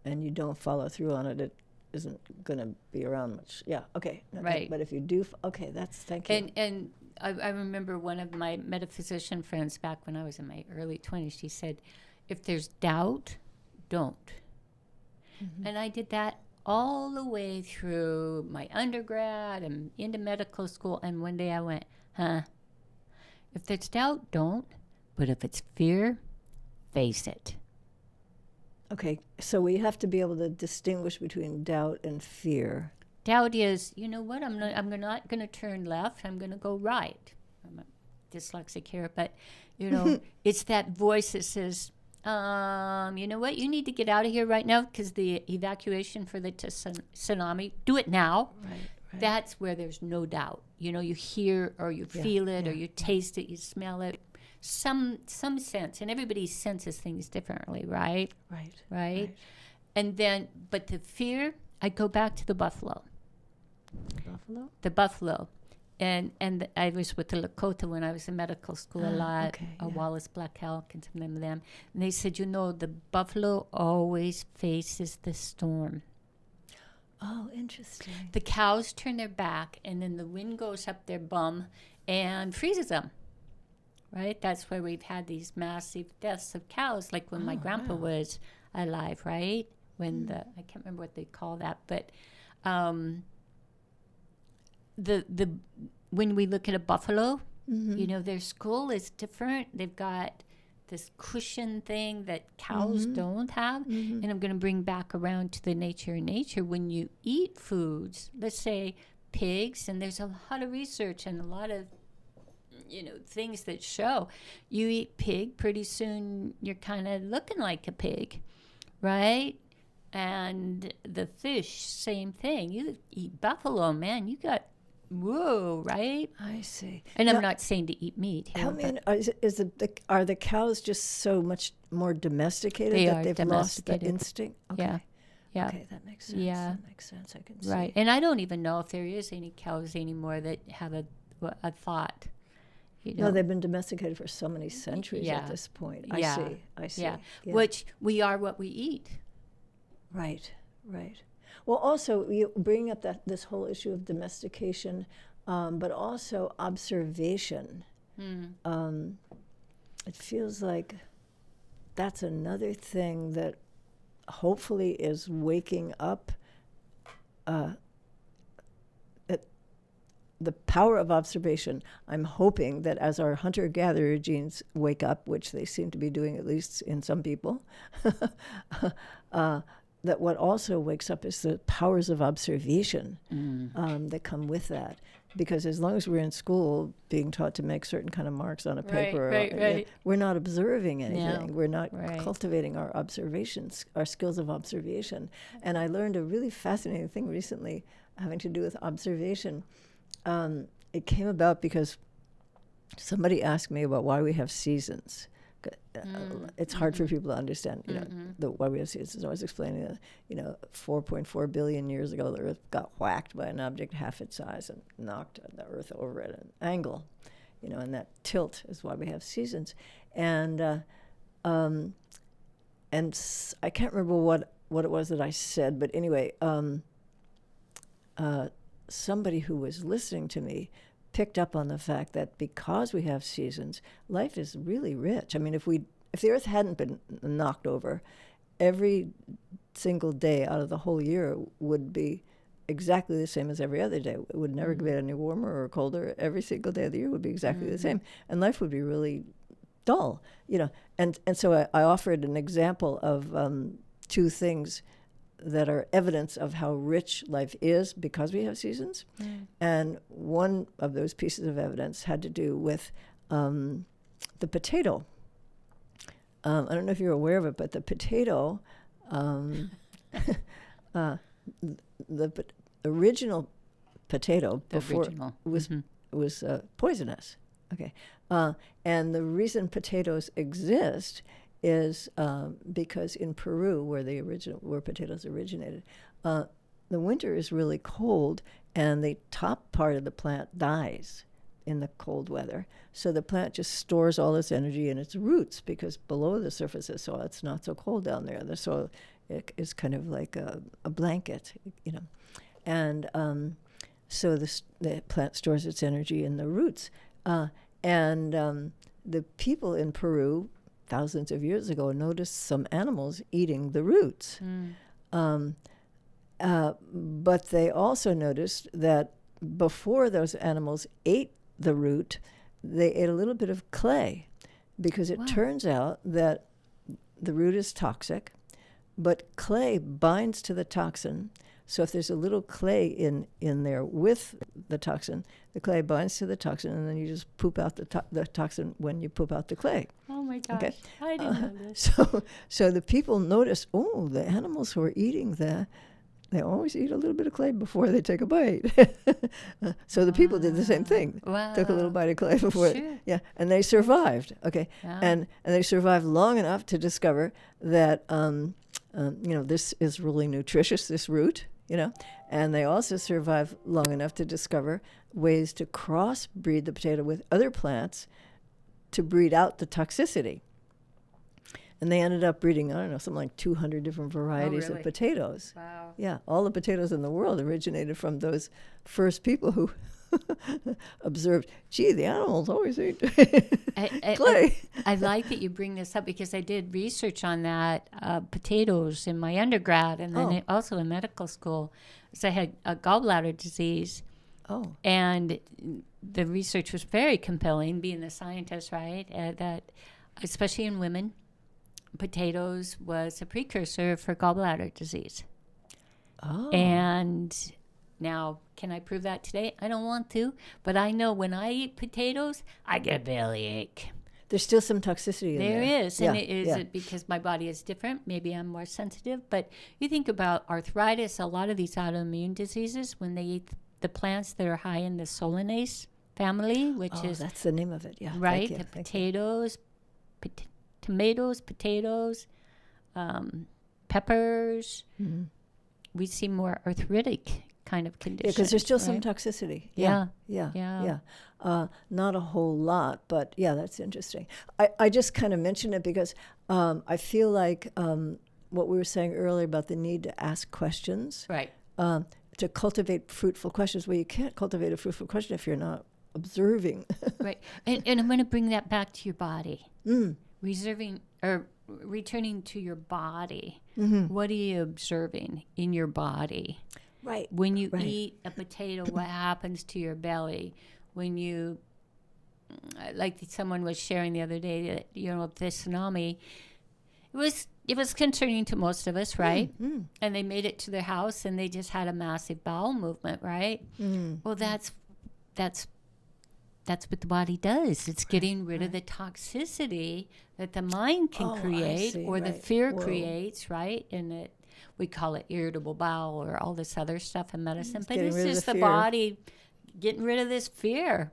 [SPEAKER 4] and you don't follow through on it, it isn't going to be around much. Yeah, okay.
[SPEAKER 3] Right.
[SPEAKER 4] But if you do, thank you.
[SPEAKER 3] And I remember one of my metaphysician friends back when I was in my early 20s, she said, if there's doubt, don't. And I did that all the way through my undergrad and into medical school. And one day I went, if there's doubt, don't. But if it's fear, face it.
[SPEAKER 4] Okay, so we have to be able to distinguish between doubt and fear.
[SPEAKER 3] Doubt is, you know what, I'm not going to turn left, I'm going to go right. I'm a dyslexic here, but, you know, it's that voice that says, you know what, you need to get out of here right now because the evacuation for the tsunami, do it now.
[SPEAKER 4] Right.
[SPEAKER 3] That's where there's no doubt. You know, you hear or you feel it or you taste it, you smell it, some sense. And everybody senses things differently, right? Right. And then, but the fear, I go back to the buffalo. The buffalo. And I was with the Lakota when I was in medical school a lot, Wallace Black Elk and some of them. And they said, you know, the buffalo always faces the storm.
[SPEAKER 4] Oh, interesting.
[SPEAKER 3] The cows turn their back, and then the wind goes up their bum and freezes them. Right? That's why we've had these massive deaths of cows, like when my grandpa was alive, right? When I can't remember what they call that, but when we look at a buffalo, you know, their skull is different. They've got this cushion thing that cows don't have. And I'm going to bring back around to the nature. When you eat foods, let's say pigs, and there's a lot of research and a lot of, you know, things that show you eat pig, pretty soon you're kind of looking like a pig, right? And the fish, same thing. You eat buffalo, man, you got whoa, right?
[SPEAKER 4] I see.
[SPEAKER 3] And
[SPEAKER 4] now,
[SPEAKER 3] I'm not saying to eat meat here.
[SPEAKER 4] Are the cows just so much more domesticated that they've lost the instinct? Okay.
[SPEAKER 3] Yeah.
[SPEAKER 4] Okay, that makes sense.
[SPEAKER 3] Yeah.
[SPEAKER 4] That makes sense. I can see.
[SPEAKER 3] Right. And I don't even know if there is any cows anymore that have a thought. You know?
[SPEAKER 4] No, they've been domesticated for so many centuries at this point. I see.
[SPEAKER 3] Yeah. Which we are what we eat.
[SPEAKER 4] Right. Well, also, you bring up this whole issue of domestication, but also observation. It feels like that's another thing that hopefully is waking up the power of observation. I'm hoping that as our hunter-gatherer genes wake up, which they seem to be doing at least in some people, that what also wakes up is the powers of observation that come with that. Because as long as we're in school being taught to make certain kind of marks on a paper,
[SPEAKER 3] right.
[SPEAKER 4] we're not observing anything.
[SPEAKER 3] No.
[SPEAKER 4] We're not cultivating our observations, our skills of observation. And I learned a really fascinating thing recently having to do with observation. It came about because somebody asked me about why we have seasons. It's hard for people to understand, you know, why we have seasons. I was explaining that, you know, 4.4 billion years ago, the Earth got whacked by an object half its size and knocked the Earth over at an angle, you know, and that tilt is why we have seasons. And I can't remember what it was that I said, but anyway, somebody who was listening to me picked up on the fact that because we have seasons, life is really rich. I mean, if the Earth hadn't been knocked over, every single day out of the whole year would be exactly the same as every other day. It would never get any warmer or colder. Every single day of the year would be exactly the same, and life would be really dull, you know. And so I offered an example of two things that are evidence of how rich life is because we have seasons. And one of those pieces of evidence had to do with the potato. I don't know if you're aware of it, but the potato, the original potato was poisonous. Okay, and the reason potatoes exist is because in Peru, where potatoes originated, the winter is really cold, and the top part of the plant dies in the cold weather. So the plant just stores all its energy in its roots, because below the surface of the soil, it's not so cold down there. The soil is kind of like a blanket, you know. And so the plant stores its energy in the roots. And the people in Peru thousands of years ago noticed some animals eating the roots. But they also noticed that before those animals ate the root, they ate a little bit of clay, because it turns out that the root is toxic, but clay binds to the toxin. So if there's a little clay in there with the toxin, the clay binds to the toxin, and then you just poop out the toxin when you poop out the clay.
[SPEAKER 3] Oh my gosh,
[SPEAKER 4] Okay.
[SPEAKER 3] I didn't know this.
[SPEAKER 4] So the people notice, oh, the animals who are eating they always eat a little bit of clay before they take a bite. So the people did the same thing.
[SPEAKER 3] Wow.
[SPEAKER 4] Took a little bite of clay before.
[SPEAKER 3] Sure.
[SPEAKER 4] Yeah, and they survived. Okay,
[SPEAKER 3] Yeah.
[SPEAKER 4] and they survived long enough to discover that this is really nutritious, this root. And they also survived long enough to discover ways to crossbreed the potato with other plants to breed out the toxicity. And they ended up breeding, I don't know, something like 200 different varieties
[SPEAKER 3] really?
[SPEAKER 4] of potatoes.
[SPEAKER 3] Wow.
[SPEAKER 4] Yeah, all the potatoes in the world originated from those first people who observed, gee, the animals always eat clay.
[SPEAKER 3] I like that you bring this up because I did research on that, potatoes in my undergrad and then also in medical school. So I had a gallbladder disease.
[SPEAKER 4] Oh.
[SPEAKER 3] And the research was very compelling, being a scientist, right? That especially in women, potatoes was a precursor for gallbladder disease.
[SPEAKER 4] Oh.
[SPEAKER 3] And now, can I prove that today? I don't want to, but I know when I eat potatoes, I get a bellyache.
[SPEAKER 4] There's still some toxicity in there.
[SPEAKER 3] There is, and
[SPEAKER 4] Yeah,
[SPEAKER 3] is
[SPEAKER 4] yeah.
[SPEAKER 3] it because my body is different? Maybe I'm more sensitive, but you think about arthritis, a lot of these autoimmune diseases, when they eat the plants that are high in the solanase family, which is
[SPEAKER 4] that's the name of it. Yeah.
[SPEAKER 3] right,
[SPEAKER 4] Thank you.
[SPEAKER 3] the
[SPEAKER 4] Thank you.
[SPEAKER 3] potatoes, tomatoes, potatoes, peppers, we see more arthritic kind of
[SPEAKER 4] Yeah,
[SPEAKER 3] conditions.
[SPEAKER 4] because there's still
[SPEAKER 3] right?
[SPEAKER 4] some toxicity.
[SPEAKER 3] Yeah.
[SPEAKER 4] Yeah. Not a whole lot, but yeah, that's interesting. I just kind of mentioned it because I feel like what we were saying earlier about the need to ask questions,
[SPEAKER 3] Right.
[SPEAKER 4] to cultivate fruitful questions. Well, you can't cultivate a fruitful question if you're not observing.
[SPEAKER 3] Right. And I'm going to bring that back to your body. Returning to your body. What are you observing in your body?
[SPEAKER 4] Right.
[SPEAKER 3] When you eat a potato, what happens to your belly? When you, like someone was sharing the other day, that the tsunami, it was concerning to most of us, right? And they made it to their house, and they just had a massive bowel movement, right? Well, that's what the body does. It's getting rid of the toxicity that the mind can create,
[SPEAKER 4] see,
[SPEAKER 3] or the
[SPEAKER 4] right.
[SPEAKER 3] fear
[SPEAKER 4] Whoa.
[SPEAKER 3] creates, right? And we call it irritable bowel or all this other stuff in medicine. But
[SPEAKER 4] getting
[SPEAKER 3] it's
[SPEAKER 4] rid of
[SPEAKER 3] just
[SPEAKER 4] the
[SPEAKER 3] the
[SPEAKER 4] fear.
[SPEAKER 3] body getting rid of this fear.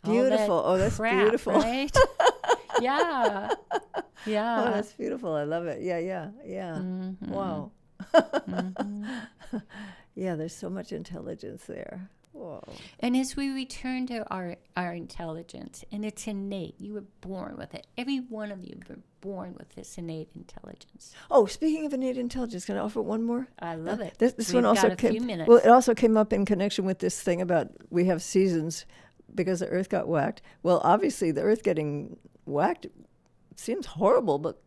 [SPEAKER 3] All
[SPEAKER 4] Beautiful.
[SPEAKER 3] that
[SPEAKER 4] Oh, that's
[SPEAKER 3] crap,
[SPEAKER 4] beautiful.
[SPEAKER 3] Right? Yeah. Yeah.
[SPEAKER 4] Oh, that's beautiful. I love it. Yeah. Wow. Yeah, there's so much intelligence there. Whoa.
[SPEAKER 3] And as we return to our intelligence, and it's innate, you were born with it. Every one of you were born with this innate intelligence.
[SPEAKER 4] Oh, speaking of innate intelligence, can I offer one more?
[SPEAKER 3] I love it.
[SPEAKER 4] This
[SPEAKER 3] We've
[SPEAKER 4] one also
[SPEAKER 3] got a few
[SPEAKER 4] came.
[SPEAKER 3] minutes.
[SPEAKER 4] Well, it also came up in connection with this thing about we have seasons because the Earth got whacked. Well, obviously, the Earth getting whacked seems horrible, but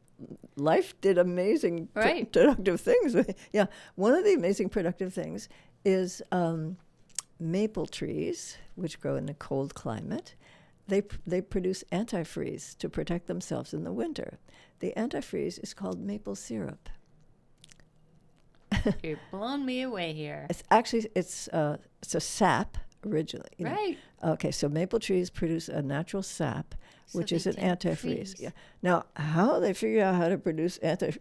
[SPEAKER 4] life did amazing
[SPEAKER 3] Right.
[SPEAKER 4] productive things. Yeah, one of the amazing productive things is maple trees, which grow in a cold climate. They produce antifreeze to protect themselves in the winter. The antifreeze is called maple syrup.
[SPEAKER 3] You're blowing me away here.
[SPEAKER 4] It's actually it's a sap originally. you know.
[SPEAKER 3] Right.
[SPEAKER 4] Okay, so maple trees produce a natural sap,
[SPEAKER 3] So
[SPEAKER 4] which
[SPEAKER 3] they
[SPEAKER 4] is an
[SPEAKER 3] can
[SPEAKER 4] antifreeze.
[SPEAKER 3] freeze.
[SPEAKER 4] Yeah. Now, how they figure out how to produce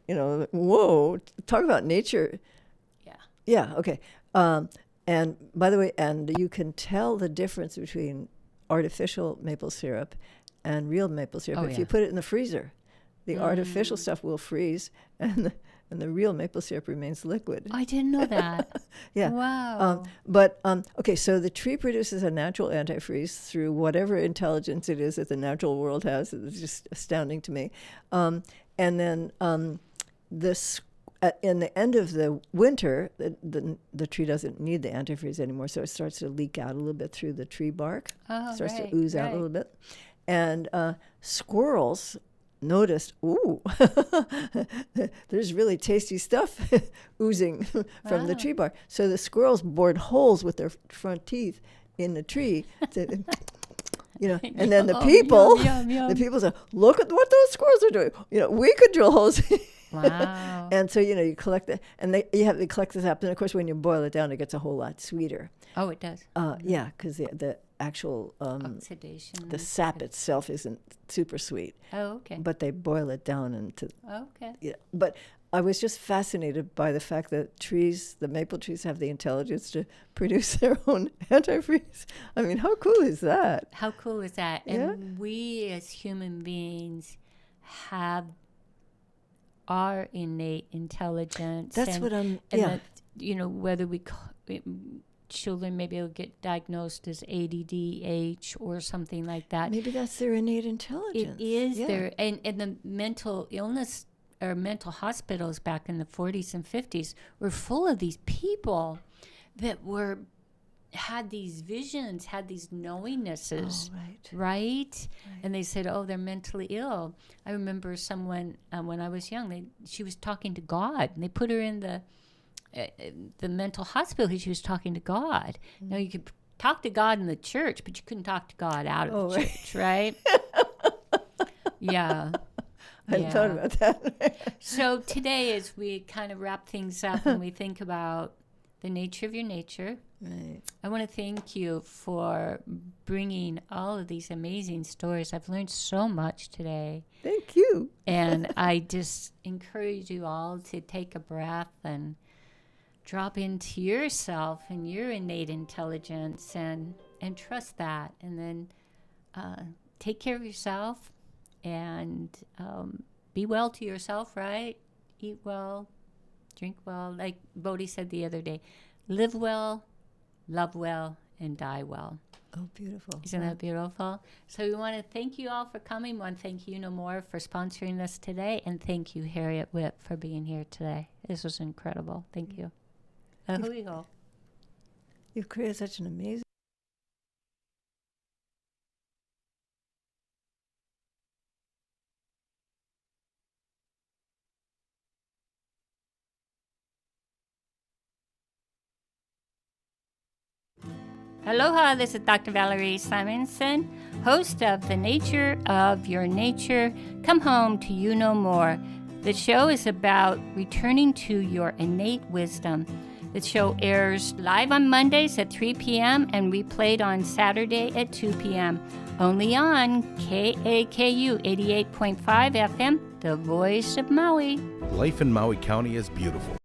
[SPEAKER 4] whoa, talk about nature.
[SPEAKER 3] Yeah.
[SPEAKER 4] Yeah. Okay. And by the way, and you can tell the difference between artificial maple syrup and real maple syrup if you put it in the freezer. The artificial stuff will freeze, and the real maple syrup remains liquid.
[SPEAKER 3] I didn't know that.
[SPEAKER 4] Yeah.
[SPEAKER 3] Wow.
[SPEAKER 4] Okay, so the tree produces a natural antifreeze through whatever intelligence it is that the natural world has. It's just astounding to me. And then this. In the end of the winter, the tree doesn't need the antifreeze anymore, so it starts to leak out a little bit through the tree bark. Starts to ooze out a little bit. And squirrels noticed, ooh, there's really tasty stuff oozing from the tree bark. So the squirrels bored holes with their front teeth in the tree to, and then the people,
[SPEAKER 3] Yum.
[SPEAKER 4] the people say, look at what those squirrels are doing. We could drill holes
[SPEAKER 3] Wow.
[SPEAKER 4] And so, you collect it, and you have to collect the sap. And of course, when you boil it down, it gets a whole lot sweeter.
[SPEAKER 3] Oh, it does.
[SPEAKER 4] Yeah, because the actual
[SPEAKER 3] Oxidation.
[SPEAKER 4] the sap itself isn't super sweet.
[SPEAKER 3] Oh, okay.
[SPEAKER 4] But they boil it down into.
[SPEAKER 3] Okay.
[SPEAKER 4] Yeah, but I was just fascinated by the fact that the maple trees, have the intelligence to produce their own antifreeze. I mean, how cool is that?
[SPEAKER 3] How cool is that?
[SPEAKER 4] Yeah.
[SPEAKER 3] And we as human beings have our innate intelligence.
[SPEAKER 4] That's
[SPEAKER 3] and,
[SPEAKER 4] what I'm.
[SPEAKER 3] and
[SPEAKER 4] Yeah.
[SPEAKER 3] that, whether children maybe will get diagnosed as ADDH or something like that.
[SPEAKER 4] Maybe that's their innate intelligence.
[SPEAKER 3] It is
[SPEAKER 4] Yeah.
[SPEAKER 3] there. And the mental illness or mental hospitals back in the 40s and 50s were full of these people that had these visions, had these knowingnesses, right? And they said, oh, they're mentally ill. I remember someone, when I was young, she was talking to God, and they put her in the mental hospital because she was talking to God. Now, you could talk to God in the church, but you couldn't talk to God out of the church, right? Yeah.
[SPEAKER 4] I hadn't thought about that.
[SPEAKER 3] So today, as we kind of wrap things up and we think about the nature of your nature,
[SPEAKER 4] Right.
[SPEAKER 3] I want to thank you for bringing all of these amazing stories. I've learned so much today.
[SPEAKER 4] Thank you.
[SPEAKER 3] And I just encourage you all to take a breath and drop into yourself and your innate intelligence and trust that. And then take care of yourself and be well to yourself, right? Eat well, drink well. Like Bodhi said the other day, live well, love well, and die well.
[SPEAKER 4] Oh, beautiful.
[SPEAKER 3] Isn't that beautiful? So we want to thank you all for coming. We want to thank you no more for sponsoring us today. And thank you, Harriet Whip, for being here today. This was incredible. Thank you. Ahuiho.
[SPEAKER 4] You've created such an amazing.
[SPEAKER 3] Aloha, this is Dr. Valerie Simonson, host of The Nature of Your Nature. Come home to you no more. The show is about returning to your innate wisdom. The show airs live on Mondays at 3 p.m. and replayed on Saturday at 2 p.m. Only on KAKU 88.5 FM, the voice of Maui.
[SPEAKER 5] Life in Maui County is beautiful.